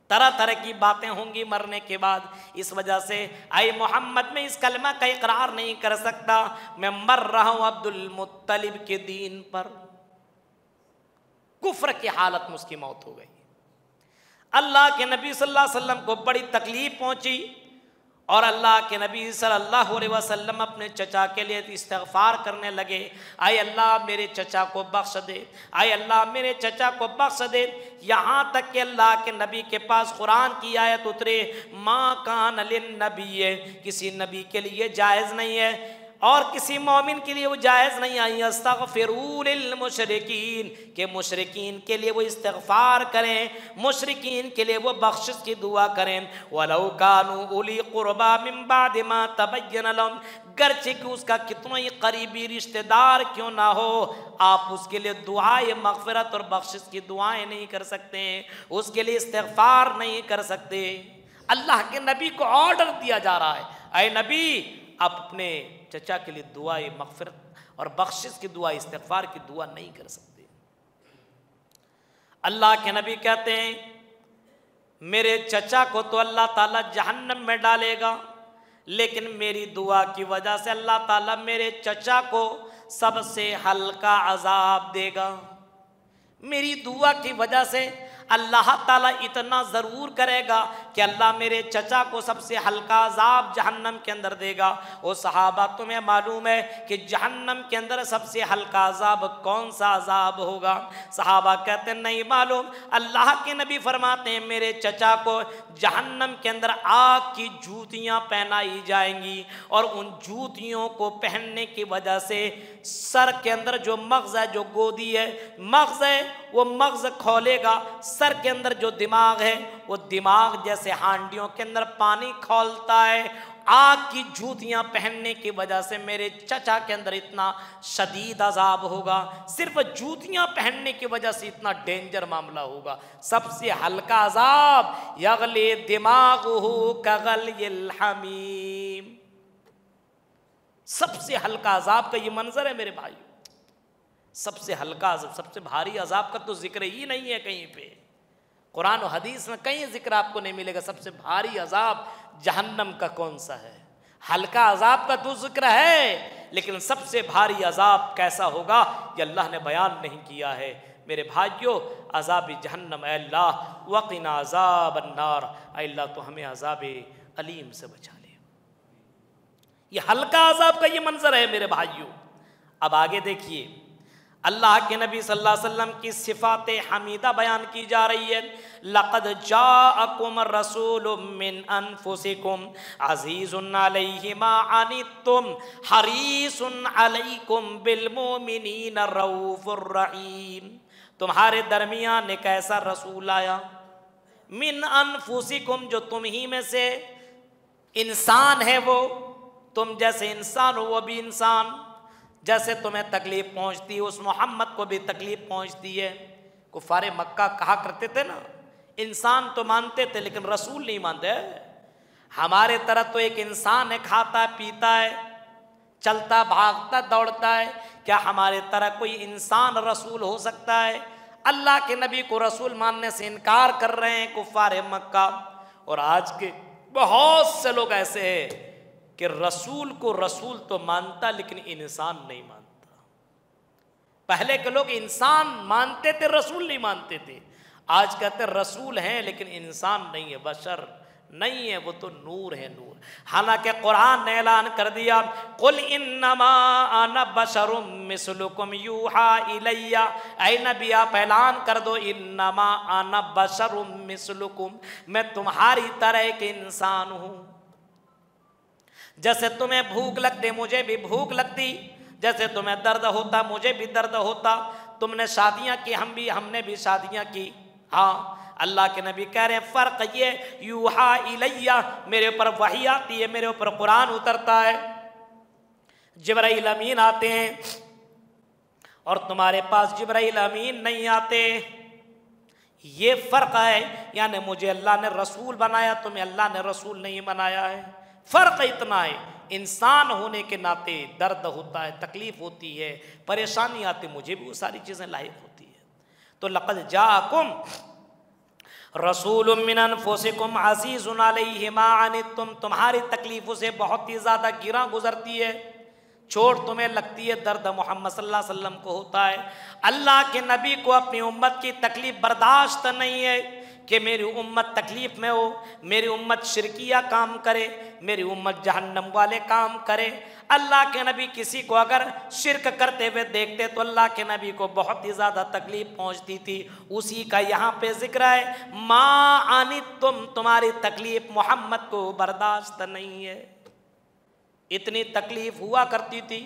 तरह तरह की बातें होंगी मरने के बाद। इस वजह से आई मोहम्मद, में इस कलमा का इकरार नहीं कर सकता, मैं मर रहा हूं अब्दुल मुत्तलिब के दीन पर। कुफ्र की हालत में उसकी मौत हो गई। अल्लाह के नबी सल्लल्लाहु अलैहि वसल्लम को बड़ी तकलीफ पहुंची, और अल्लाह के नबी सल्लल्लाहु अलैहि वसल्लम अपने चचा के लिए इस्तिग़फ़ार करने लगे। आए अल्लाह मेरे चचा को बख्श दे, आए अल्लाह मेरे चचा को बख्श दे। यहाँ तक कि अल्लाह के नबी के पास कुरान की आयत उतरे, माँ कान लिन्नबी, किसी नबी के लिए जायज़ नहीं है और किसी मोमिन के लिए वो जायज़ नहीं आई, अस्तग़फ़िरू लिल मुशरिकीन, के मुशरिकीन के लिए वो इस्तिग़फ़ार करें, मुशरिकीन के लिए वो बख्शिश की दुआ करें। वलौ कानू उली क़ुरबा मिन बादि मा तबय्यन लहुम, गर्चे कि उसका कितना ही करीबी रिश्तेदार क्यों ना हो, आप उसके लिए दुआए मग़फ़िरत और बख्शिश की दुआएं नहीं कर सकते, उसके लिए इस्तिग़फ़ार नहीं कर सकते। अल्लाह के नबी को ऑर्डर दिया जा रहा है, ऐ नबी आप अपने चचा के लिए दुआए मग़फ़िरत और बख्शिश की दुआ, इस्तिग़फ़ार की दुआ नहीं कर सकते। अल्लाह के नबी कहते हैं मेरे चचा को तो अल्लाह ताला जहन्नम में डालेगा, लेकिन मेरी दुआ की वजह से अल्लाह ताला मेरे चचा को सबसे हल्का अजाब देगा। मेरी दुआ की वजह से अल्लाह ताला इतना ज़रूर करेगा कि अल्लाह मेरे चचा को सबसे हल्का अजाब जहन्नम के अंदर देगा। ओ सहाबा, तुम्हें मालूम है कि जहन्नम के अंदर सबसे हल्का अजाब कौन सा अजाब होगा? सहाबा कहते नहीं मालूम। अल्लाह के नबी फरमाते हैं मेरे चचा को जहन्नम के अंदर आग की जूतियाँ पहनाई जाएंगी और उन जूतियों को पहनने की वजह से सर के अंदर जो मग़ज़ है, जो गोदी है, मग़ज़ है, वो मग़ज़ खोलेगा। सर के अंदर जो दिमाग है वो दिमाग जैसे हांडियों के अंदर पानी खोलता है। आग की जूतियां पहनने की वजह से मेरे चचा के अंदर इतना शदीद अजाब होगा। सिर्फ जूतियां पहनने की वजह से इतना डेंजर मामला होगा। सबसे हल्का अजाब यगले दिमागुहु कगलिल हमीम। सबसे हल्का अजाब का ये मंजर है मेरे भाई। सबसे हल्का अजाब, सबसे भारी अजाब का तो जिक्र ही नहीं है कहीं पे। कुरान और हदीस में कहीं जिक्र आपको नहीं मिलेगा। सबसे भारी अजाब जहन्नम का कौन सा है? हल्का अजाब का तो जिक्र है, लेकिन सबसे भारी अजाब कैसा होगा ये अल्लाह ने बयान नहीं किया है। मेरे भाइयों, अजाब जहन्नम, अल्लाह वक़िना अजाब अन्नार, अल्लाह तो हमें अजाब अलीम से बचा ले। ये हल्का अजाब का ये मंजर है मेरे भाइयों। अब आगे देखिए, अल्लाह के नबी सल्लल्लाहु अलैहि वसल्लम की सिफ़ात हमीदा बयान की जा रही है। लक़द जाअकुम रसूलुम मिन अनफुसिकुम अज़ीज़ुन अलैहि मा अनित्तुम हरीसुन अलैकुम बिल मोमिनीन रऊफ़ुर रहीम। तुम्हारे दरमियान एक ऐसा रसूल आया, मिन अनफुसिकुम, जो तुम ही में से इंसान है, वो तुम जैसे इंसान हो वो भी इंसान। जैसे तुम्हें तकलीफ पहुंचती है उस मोहम्मद को भी तकलीफ पहुंचती है। कुफारे मक्का कहा करते थे ना, इंसान तो मानते थे लेकिन रसूल नहीं मानते। हमारे तरह तो एक इंसान है, खाता पीता है, चलता भागता दौड़ता है। क्या हमारे तरह कोई इंसान रसूल हो सकता है? अल्लाह के नबी को रसूल मानने से इनकार कर रहे हैं कुफारे मक्का। और आज के बहुत से लोग ऐसे हैं कि रसूल को रसूल तो मानता लेकिन इंसान नहीं मानता। पहले के लोग इंसान मानते थे, रसूल नहीं मानते थे। आज कहते रसूल हैं लेकिन इंसान नहीं है, बशर नहीं है, वो तो नूर है, नूर। हालांकि कुरान ने ऐलान कर दिया, कुल इन्नमा अना बशरुम मिस्लुकुम यूहा इलैया। ऐ नबी आप ऐलान कर दो, इन्नमा अना बशरुम मिस्लुकुम, मैं तुम्हारी तरह एक इंसान हूँ। जैसे तुम्हें भूख लगती मुझे भी भूख लगती, जैसे तुम्हें दर्द होता मुझे भी दर्द होता। तुमने शादियां की, हमने भी शादियां की। हाँ, अल्लाह के नबी कह रहे हैं फ़र्क ये, यूहा इलैया, मेरे ऊपर वही आती है, मेरे ऊपर कुरान उतरता है, जिब्राइल अमीन आते हैं और तुम्हारे पास जिब्राइल अमीन नहीं आते। ये फ़र्क है। यानी मुझे अल्लाह ने रसूल बनाया, तुम्हें अल्लाह ने रसूल नहीं बनाया है। फ़र्क इतना है, इंसान होने के नाते दर्द होता है, तकलीफ़ होती है, परेशानी आती, मुझे भी वो सारी चीज़ें लायक होती है। तो लक़द जाअकुम रसूलुम मिन अनफुसिकुम अज़ीज़ुन अलैहि मा अनित्तुम, तुम्हारी तकलीफ़ों से बहुत ही ज़्यादा गिरा गुजरती है, चोट तुम्हें लगती है, दर्द मोहम्मद सल्लल्लाहु अलैहि वसल्लम को होता है। अल्लाह के नबी को अपनी उम्मत की तकलीफ़ बर्दाश्त नहीं है कि मेरी उम्मत तकलीफ में हो, मेरी उम्मत शिरकिया काम करे, मेरी उम्मत जहन्नम वाले काम करे। अल्लाह के नबी किसी को अगर शिरक करते हुए देखते तो अल्लाह के नबी को बहुत ही ज़्यादा तकलीफ पहुंचती थी। उसी का यहाँ पे जिक्र है, मा अनित्तुम, तुम्हारी तकलीफ मोहम्मद को बर्दाश्त नहीं है। इतनी तकलीफ हुआ करती थी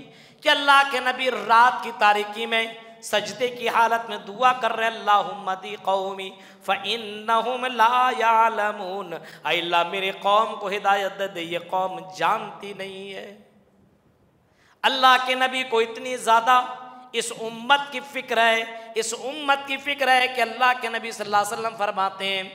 कि अल्लाह के नबी रात की तारीकी में सजदे की हालत में दुआ कर रहे, अल्लाहुम्मा दी कौमी फ़इन्नहुम ला यालमून, अल्लाह मेरे कौम को हिदायत दे, ये कौम जानती नहीं है। अल्लाह के नबी को इतनी ज़्यादा इस उम्मत की फ़िक्र है, इस उम्मत की फ़िक्र है कि अल्लाह के नबी सल्लल्लाहु अलैहि वसल्लम फरमाते हैं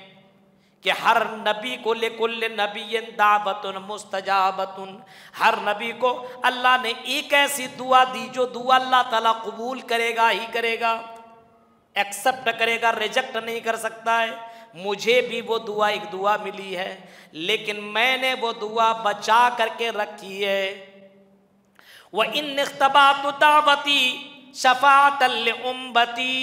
कि हर नबी को लिकुल्ल नबिय्यिन दावतुन मुस्तजाबतुन, हर नबी को अल्लाह ने एक ऐसी दुआ दी जो दुआ अल्लाह ताला कबूल करेगा ही करेगा, एक्सेप्ट करेगा, रिजेक्ट नहीं कर सकता है। मुझे भी वो दुआ, एक दुआ मिली है, लेकिन मैंने वो दुआ बचा करके रखी है। व इन इख्तबातु दावती शफाअतल लिउम्मती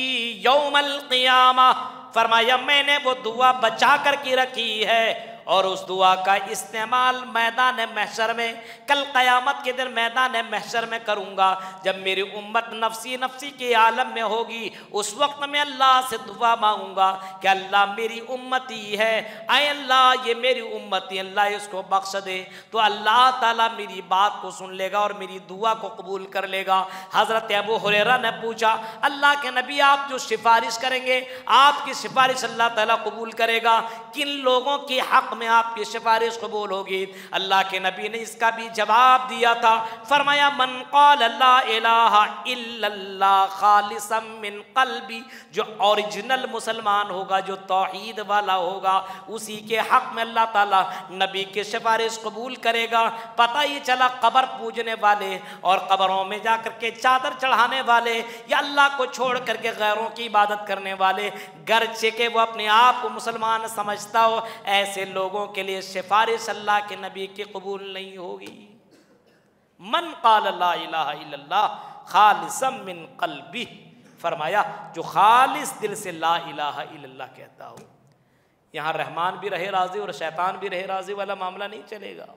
यौमल क़ियामा फरमाया मैंने वो दुआ बचा कर के रखी है और उस दुआ का इस्तेमाल मैदान महशर में, कल क़यामत के दिन मैदान महशर में करूँगा। जब मेरी उम्मत नफसी नफसी के आलम में होगी, उस वक्त मैं अल्लाह से दुआ मांगूंगा कि अल्लाह मेरी उम्मती है, आए अल्लाह ये मेरी उम्मती, अल्लाह इसको बख्श दे। तो अल्लाह ताला मेरी बात को सुन लेगा और मेरी दुआ को कबूल कर लेगा। हज़रत अबू हुरैरा ने पूछा, अल्लाह के नबी आप जो सिफारिश करेंगे, आपकी सिफारिश अल्लाह ताला कबूल करेगा, किन लोगों के हक़ में आपकी सिफारिश कबूल होगी? अल्लाह के नबी ने इसका भी जवाब दिया था। फरमाया मन क़ाल ला इलाहा इल्लल्लाह खालिसन मिन क़ल्बी, जो ओरिजिनल मुसलमान होगा, जो तौहीद वाला होगा, उसी के हक में अल्लाह ताला नबी की सिफारिश कबूल करेगा। पता ही चला कब्र पूजने वाले और कब्रों में जाकर के चादर चढ़ाने वाले या अल्लाह को छोड़ करके गैरों की इबादत करने वाले, गर्चे के वो अपने आप को मुसलमान समझता हो, ऐसे लोगों के लिए सिफारिश अल्लाह के नबी की कबूल नहीं होगी। मन क़ाल ला इलाहा इल्लल्लाह खालिसन मिन क़ल्बी, फरमाया जो खालिस दिल से ला इलाहा इल्लल्लाह कहता हो। यहाँ रहमान भी रहे राजी और शैतान भी रहे राजी वाला मामला नहीं चलेगा।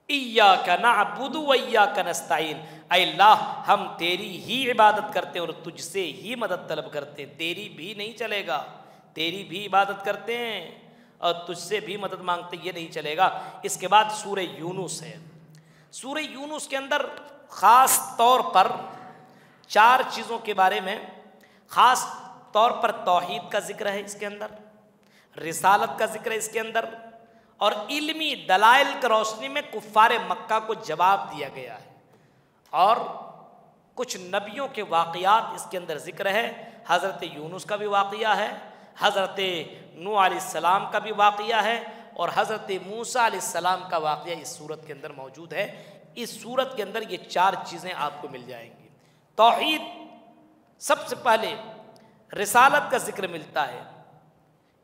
इय्याका नअबुदु व इय्याका नस्तईन, अल्लाह हम तेरी ही इबादत करते हैं और तुझसे ही मदद तलब करते हैं। तेरी भी नहीं चलेगा, तेरी भी इबादत करते हैं और तुझसे भी मदद मांगते, ये नहीं चलेगा। इसके बाद सूरह यूनुस है। सूरह यूनुस के अंदर ख़ास तौर पर 4 चीज़ों के बारे में, ख़ास तौर पर तौहीद का जिक्र है इसके अंदर, रिसालत का जिक्र है इसके अंदर, और इल्मी दलाइल की रोशनी में कुफ़ारे मक्का को जवाब दिया गया है। और कुछ नबियों के वाक़यात इसके अंदर जिक्र है। हज़रत यूनुस का भी वाक़या है, हज़रत नूह अलैहिस्सलाम का भी वाक़या है और हज़रत मूसा अलैहिस्सलाम का वाक़या इस सूरत के अंदर मौजूद है। इस सूरत के अंदर ये 4 चीज़ें आपको मिल जाएंगी। तौहीद, सबसे पहले रिसालत का जिक्र मिलता है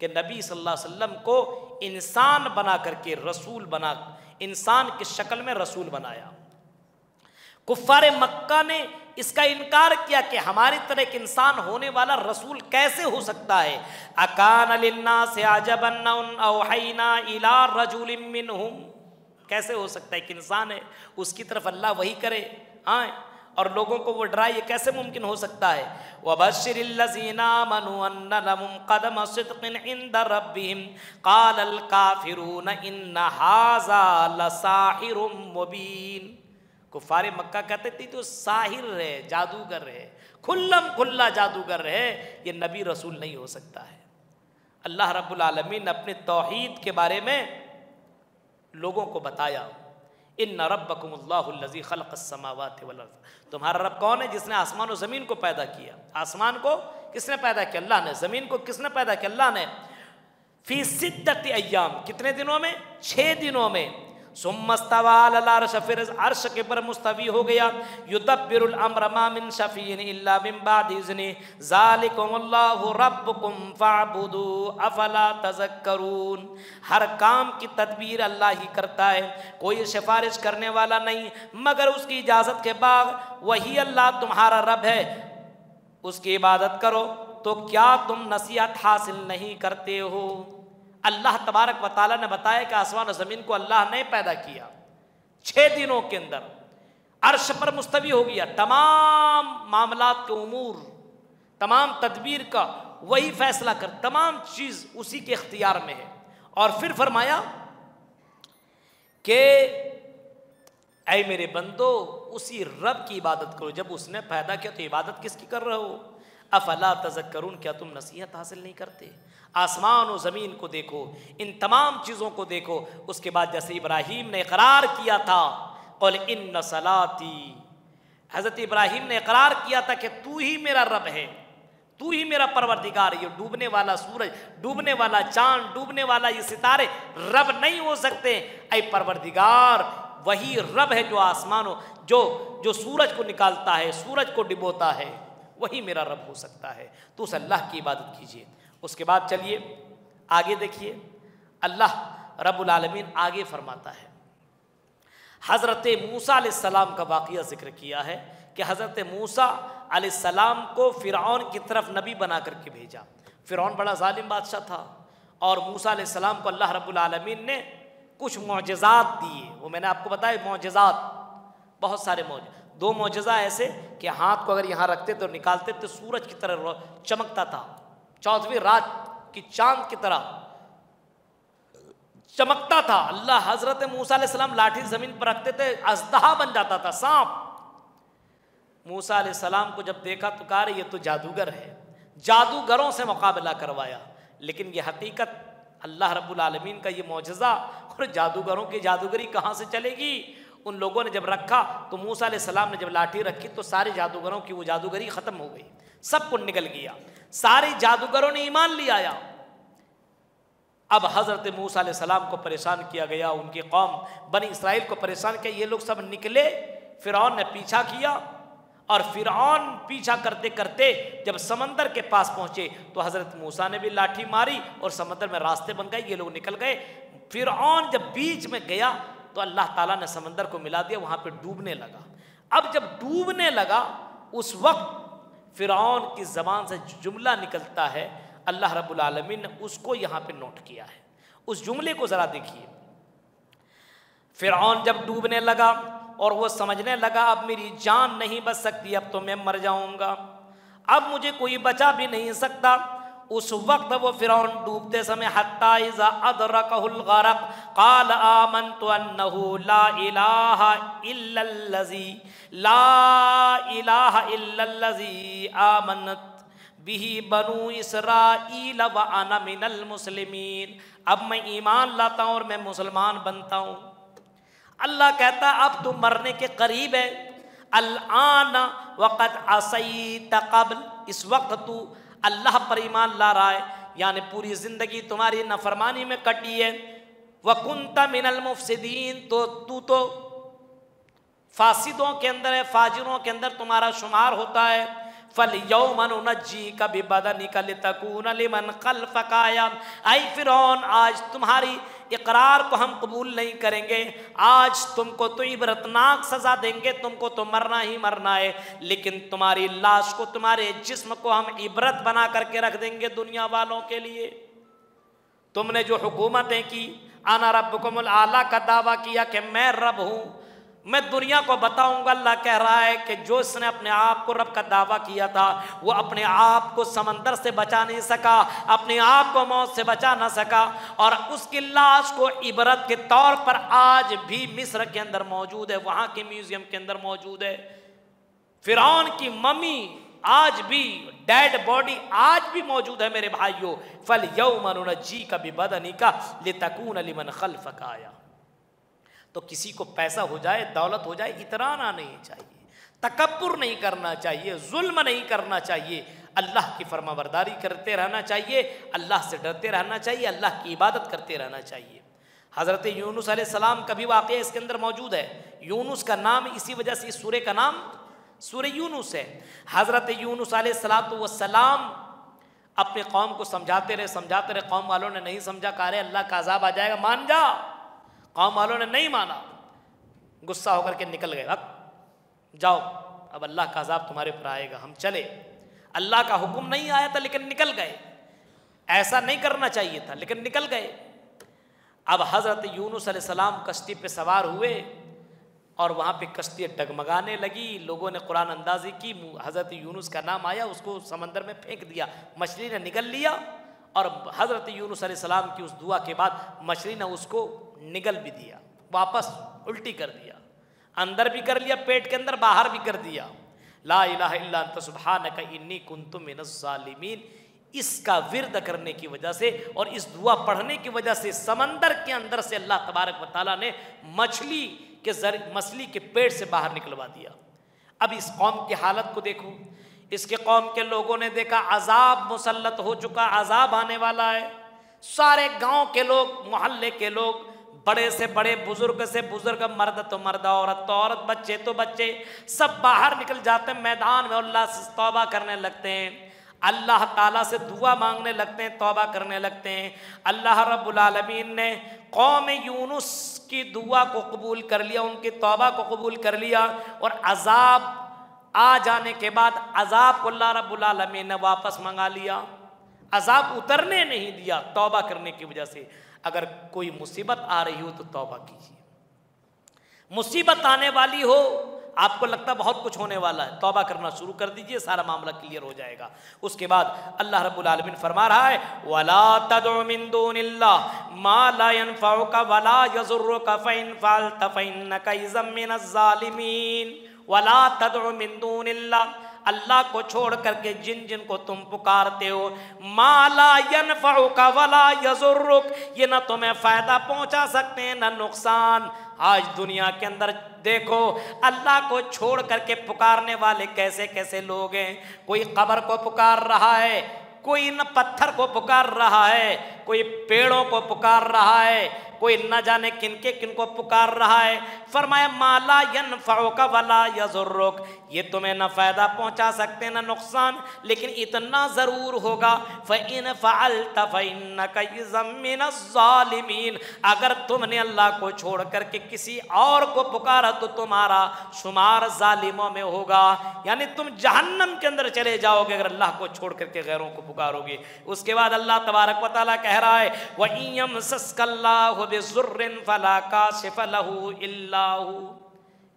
कि नबी सल्लल्लाहु अलैहि वसल्लम को इंसान बना करके रसूल बना, इंसान की शक्ल में रसूल बनाया। कुफ़ारे मक्का ने इसका इनकार किया कि हमारी तरह एक इंसान होने वाला रसूल कैसे हो सकता है। अकान लिन्नासि अजबन औहैना इला रजुलिम मिनहुम, कैसे हो सकता है कि इंसान है उसकी तरफ अल्लाह वही करे हाँ और लोगों को वो डराए, ये कैसे मुमकिन हो सकता है। वबश्शिरिल लज़ीना आमनू अन्ना लहुम क़दम सिद्क़िन इंदा रब्बिहिम क़ालल काफ़िरून इन्ना हाज़ा लसाहिरुम मुबीन। कुफ़ारे मक्का कहते थे तो साहिर है, जादूगर है, खुल्लम खुल्ला जादूगर है, ये नबी रसूल नहीं हो सकता है। अल्लाह रब्बुल आलमीन ने अपने तौहीद के बारे में लोगों को बताया, इन्ना रब्बकुमुल्लाहुल्लज़ी खलक़स समावाति वल अर्ज़, तुम्हारा रब कौन है? जिसने आसमान और ज़मीन को पैदा किया। आसमान को किसने पैदा किया? अल्लाह ने। ज़मीन को किसने पैदा किया? अल्लाह ने। फ़ी सिद्दति अय्याम, कितने दिनों में? 6 दिनों में। सुम्मस्तवा अलल अर्श, फिर अर्श के पर मुस्तवी हो गया। युदब्बिरुल अम्र मा मिन शफ़ीइन इल्ला मिन बादि इज़्नि ज़ालिकुमुल्लाहु रब्बुकुम फ़अबुदू अफ़ला तज़क्करून। हर काम की तदबीर अल्लाह ही करता है, कोई सिफारिश करने वाला नहीं मगर उसकी इजाज़त के बाद। वही अल्लाह तुम्हारा रब है, उसकी इबादत करो। तो क्या तुम नसीहत हासिल नहीं करते हो? अल्लाह तबारक व तआला ने बताया कि आसमान और ज़मीन को अल्लाह ने पैदा किया। 6 दिनों के अंदर अर्श पर मुस्तवी हो गया। तमाम मामलात के उमूर, तमाम तदबीर का वही फैसला कर, तमाम चीज़ उसी के इख्तियार में है। और फिर फरमाया कि ऐ मेरे बंदो, उसी रब की इबादत करो, जब उसने पैदा किया तो इबादत किसकी कर रहे हो? अफला तज़क्करून, क्या तुम नसीहत हासिल नहीं करते? आसमान और ज़मीन को देखो, इन तमाम चीज़ों को देखो। उसके बाद जैसे इब्राहीम ने इकरार किया था, क़ुल इन्ना सलाती, हज़रत इब्राहीम ने इकरार किया था कि तू ही मेरा रब है, तू ही मेरा परवरदिगार। ये डूबने वाला सूरज, डूबने वाला चांद, डूबने वाला ये सितारे रब नहीं हो सकते। ऐ परवरदिगार, वही रब है जो आसमानों, जो सूरज को निकालता है, सूरज को डिबोता है, वही मेरा रब हो सकता है। तो उस अल्लाह की इबादत कीजिए। उसके बाद चलिए आगे देखिए, अल्लाह रब्बुल आलमीन आगे फरमाता है। हज़रत मूसा अलैहिस्सलाम का वाक़या ज़िक्र किया है कि हज़रत मूसा अलैहिस्सलाम को फ़िरऔन की तरफ नबी बना करके भेजा। फ़िरऔन बड़ा जालिम बादशाह था और मूसा अलैहिस्सलाम को अल्लाह रब्बुल आलमीन ने कुछ मौजज़ात दिए। वो मैंने आपको बताया मौजज़ात, बहुत सारे दो मौजज़ा ऐसे कि हाथ को अगर यहाँ रखते तो निकालते तो सूरज की तरह चमकता था, चौथवी रात की चांद की तरह चमकता था। अल्लाह हजरत मूसा अलैहिस्सलाम लाठी ज़मीन पर रखते थे, अजदहा बन जाता था, सांप। मूसा अलैहिस्सलाम को जब देखा तो कहा ये तो जादूगर है, जादूगरों से मुकाबला करवाया। लेकिन ये हकीकत अल्लाह रब्बुल आलमीन का ये मौजज़ा, और जादूगरों की जादूगरी कहाँ से चलेगी। उन लोगों ने जब रखा तो मूसा अलैहिस्सलाम ने जब लाठी रखी तो सारे जादूगरों की वो जादूगरी ख़त्म हो गई, सब कुछ निकल गया, सारे जादूगरों ने ईमान ले आया। अब हज़रत मूसा अलैहिस्सलाम को परेशान किया गया, उनकी कौम बनी इसराइल को परेशान किया। ये लोग सब निकले, फ़िरऔन ने पीछा किया और फ़िरऔन पीछा करते करते जब समंदर के पास पहुँचे तो हज़रत मूसा ने भी लाठी मारी और समंदर में रास्ते बन गए, ये लोग निकल गए। फ़िरऔन जब बीच में गया तो अल्लाह ताला ने समंदर को मिला दिया, वहाँ पे डूबने लगा। अब जब डूबने लगा उस वक्त फ़िरऔन की ज़बान से जुमला निकलता है, अल्लाह रब्बुल आलमीन ने उसको यहाँ पे नोट किया है। उस जुमले को ज़रा देखिए। फ़िरऔन जब डूबने लगा और वो समझने लगा अब मेरी जान नहीं बच सकती, अब तो मैं मर जाऊंगा, अब मुझे कोई बचा भी नहीं सकता। उस वक्त वो फ़िरऔन डूबते समय हत्ता इज़ा अदरकहुल गरक क़ाल आमन्तु अन्नहु ला इलाहा इल्लल्लज़ी आमनत बिही बनु इसराईल व अना मिनल मुस्लिमीन। अब मैं ईमान लाता हूँ और मैं मुसलमान बनता हूँ। अल्लाह कहता अब तू मरने के करीब है, अल-आन वक़द असैत क़ब्ल, इस वक्त तू अल्लाह पर ईमान ला रहा है, यानी पूरी ज़िंदगी तुम्हारी नफरमानी में कटी है। वकुन्त मिनल मुफ़सिदीन, तो तू तो फासिदों के अंदर है, फाजिरों के अंदर तुम्हारा शुमार होता है। फल-यौम नुनज्जीका बिबदनिका लितकूना लिमन खल्फका आया। ऐ फ़िरऔन आज तुम्हारी इकरार को हम कबूल नहीं करेंगे, आज तुमको तो इबरतनाक सज़ा देंगे, तुमको तो मरना ही मरना है, लेकिन तुम्हारी लाश को, तुम्हारे जिस्म को हम इबरत बना करके रख देंगे दुनिया वालों के लिए। तुमने जो हुकूमतें की, आना रब्बुकुमुल आला का दावा किया कि मैं रब हूँ, मैं दुनिया को बताऊंगा। अल्लाह कह रहा है कि जो इसने अपने आप को रब का दावा किया था वो अपने आप को समंदर से बचा नहीं सका, अपने आप को मौत से बचा ना सका, और उसकी लाश को इबरत के तौर पर आज भी मिस्र के अंदर मौजूद है, वहाँ के म्यूजियम के अंदर मौजूद है। फ़िरऔन की मम्मी आज भी, डेड बॉडी आज भी मौजूद है मेरे भाइयों। फल यौम नुनज्जीका बिबदनिका लितकूना लिमन खल्फका आया। तो किसी को पैसा हो जाए, दौलत हो जाए, इतराना नहीं चाहिए, तकब्बुर नहीं करना चाहिए, जुल्म नहीं करना चाहिए, अल्लाह की फरमाबरदारी करते रहना चाहिए, अल्लाह से डरते रहना चाहिए, अल्लाह की इबादत करते रहना चाहिए। हज़रत यूनुस अलैहिस्सलाम का भी वाक़या इसके अंदर मौजूद है। यूनुस का नाम इसी वजह से इस सूरे का नाम सूरे यूनुस है। हज़रत यूनुस अलैहिस्सलाम अपने कौम को समझाते रहे, कौम वालों ने नहीं समझा, कहा रहे अल्लाह का अज़ाब आ जाएगा, मान जा। कौम वालों ने नहीं माना, गुस्सा होकर के निकल गए, अब जाओ, अब अल्लाह का अज़ाब तुम्हारे ऊपर आएगा, हम चले। अल्लाह का हुक्म नहीं आया था लेकिन निकल गए, ऐसा नहीं करना चाहिए था लेकिन निकल गए। अब हज़रत यूनुस अलैहिस्सलाम कश्ती पे सवार हुए और वहाँ पे कश्ती डगमगाने लगी, लोगों ने कुरान अंदाज़ी की, हज़रत यूनुस का नाम आया, उसको समंदर में फेंक दिया, मछली ने निगल लिया, और हज़रत यूनुस अलैहिस्सलाम की उस दुआ के बाद मछली ने उसको निगल भी दिया, वापस उल्टी कर दिया, अंदर भी कर लिया, पेट के अंदर बाहर भी कर दिया। ला इलाहा इल्ला अंत सुब्हानका इन्नी कुन्तु मिनज़ ज़ालिमीन। इसका विर्द करने की वजह से और इस दुआ पढ़ने की वजह से समंदर के अंदर से अल्लाह तबारक व तआला ने मछली के पेट से बाहर निकलवा दिया। अब इस कौम की हालत को देखो, इसके कौम के लोगों ने देखा अजाब मुसल्लत हो चुका, अजाब आने वाला है। सारे गांव के लोग, मोहल्ले के लोग, बड़े से बड़े, बुजुर्ग से बुजुर्ग, मर्द तो मर्द, औरत तो औरत, बच्चे तो बच्चे, सब बाहर निकल जाते हैं मैदान में, अल्लाह से तौबा करने लगते हैं, अल्लाह ताला से दुआ मांगने लगते हैं, तौबा करने लगते हैं। अल्लाह रब्बुल आलमीन ने कौम यूनुस की दुआ को कबूल कर लिया, उनकी तौबा को कबूल कर लिया, और अजाब आ जाने के बाद अजाब को अल्लाह रब्बुल आलमीन ने वापस मंगा लिया, अजाब उतरने नहीं दिया तौबा करने की वजह से। अगर कोई मुसीबत आ रही हो तो तौबा कीजिए। मुसीबत आने वाली हो, आपको लगता बहुत कुछ होने वाला है, तौबा करना शुरू कर दीजिए, सारा मामला क्लियर हो जाएगा। उसके बाद अल्लाह रब्बुल आलमीन फरमा रहा है, वला तदउ मिन दूनिल्लाह मा ला यनफउका वला यज़ुर्रुका फ़इन फ़अल्त फ़इन्नका इज़म मिनज़ ज़ालिमीन। वला तदउ मिन दूनिल्लाह, अल्लाह को छोड़ करके जिन जिन को तुम पुकारते हो, माला यनफउका वला यज़ुर्रुक, ये ना तुम्हें फायदा पहुंचा सकते हैं ना नुकसान। आज दुनिया के अंदर देखो, अल्लाह को छोड़ करके पुकारने वाले कैसे कैसे लोग हैं। कोई कब्र को पुकार रहा है, कोई न पत्थर को पुकार रहा है, कोई पेड़ों को पुकार रहा है, कोई न जाने किनके किनको पुकार रहा है। फरमाया माला यनफउका वला यज़ुर्रुक, ये तुम्हें न फायदा पहुंचा सकते न नुकसान, लेकिन इतना जरूर होगा, फ़इन फ़अल्त फ़इन्नका इज़म मिनज़ ज़ालिमीन, अगर तुमने अल्लाह को छोड़ करके किसी और को पुकारा तो तुम्हारा शुमार जालिमों में होगा, यानी तुम जहन्नम के अंदर चले जाओगे अगर अल्लाह को छोड़ करके गैरों को पुकारोगे। उसके बाद अल्लाह तबारक व तआला कह रहा है, व इन यमसस्कल्लाहु बिज़ुर्रिन फला काशिफ़ लहू इल्ला हू।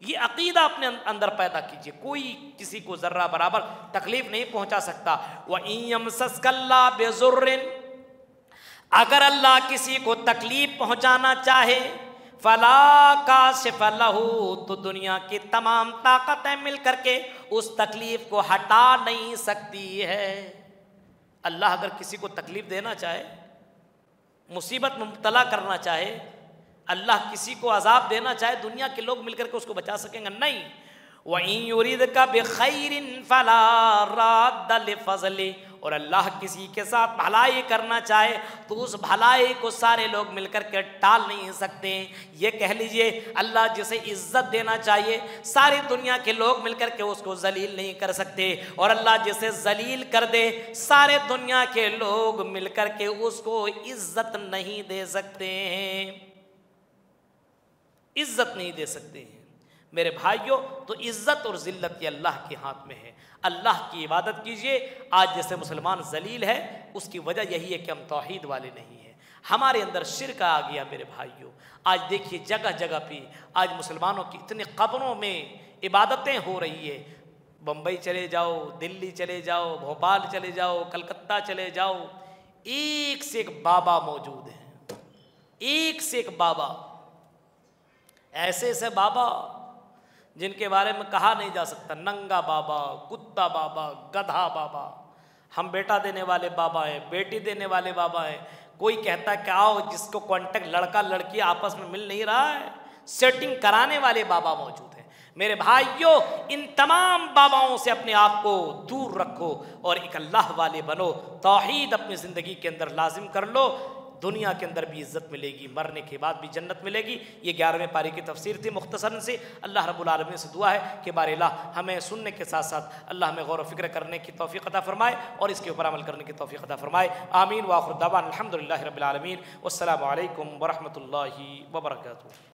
ये अकीदा अपने अंदर पैदा कीजिए, कोई किसी को जर्रा बराबर तकलीफ नहीं पहुंचा सकता। व इन यमसस्कल्लाहु बिज़ुर्रिन, अगर अल्लाह किसी को तकलीफ पहुंचाना चाहे, फला काशिफ़ लहू, तो दुनिया की तमाम ताकतें मिल करके उस तकलीफ को हटा नहीं सकती है। अल्लाह अगर किसी को तकलीफ देना चाहे, मुसीबत में मुब्तला करना चाहे, अल्लाह किसी को अजाब देना चाहे, दुनिया के लोग मिलकर के उसको बचा सकेंगे? नहीं। व इन युरिदका बिखैरिन फला राद्द लिफज़ली, और अल्लाह किसी के साथ भलाई करना चाहे तो उस भलाई को सारे लोग मिलकर के टाल नहीं सकते। ये कह लीजिए अल्लाह जिसे इज्जत देना चाहिए सारी दुनिया के लोग मिलकर के उसको जलील नहीं कर सकते, और अल्लाह जिसे जलील कर दे सारे दुनिया के लोग मिलकर के उसको इज्जत नहीं दे सकते हैं, इज्जत नहीं दे सकते हैं। मेरे भाइयों, तो इज्जत और जिल्लत ये अल्लाह के हाथ में है। अल्लाह की इबादत कीजिए। आज जैसे मुसलमान जलील है उसकी वजह यही है कि हम तौहीद वाले नहीं हैं, हमारे अंदर शिर्क आ गया। मेरे भाइयों, आज देखिए जगह जगह पे आज मुसलमानों की इतने कब्रों में इबादतें हो रही है। बम्बई चले जाओ, दिल्ली चले जाओ, भोपाल चले जाओ, कलकत्ता चले जाओ, एक से एक बाबा मौजूद हैं, एक से एक बाबा, ऐसे ऐसे बाबा जिनके बारे में कहा नहीं जा सकता। नंगा बाबा, कुत्ता बाबा, गधा बाबा, हम बेटा देने वाले बाबा हैं, बेटी देने वाले बाबा हैं। कोई कहता है कि आओ, जिसको कांटेक्ट लड़का लड़की आपस में मिल नहीं रहा है, सेटिंग कराने वाले बाबा मौजूद हैं। मेरे भाइयों, इन तमाम बाबाओं से अपने आप को दूर रखो और एक अल्लाह वाले बनो। तौहीद अपनी ज़िंदगी के अंदर लाजिम कर लो, दुनिया के अंदर भी इज्जत मिलेगी, मरने के बाद भी जन्नत मिलेगी। ये 11वें पारी की तफसीर थी मुख्तसरन से। अल्लाह रब्बुल आलमीन से दुआ है कि बारिला हमें सुनने के साथ साथ अल्लाह हमें गौर व फिक्र करने की तौफीक अता फरमाए और इसके ऊपर अमल करने की तौफीक अता फरमाए। आमीन व आखिर दावाना अल्हम्दुलिल्लाहि रब्बिल आलमीन। वस्सलामु अलैकुम व रहमतुल्लाहि व बरकातुहू।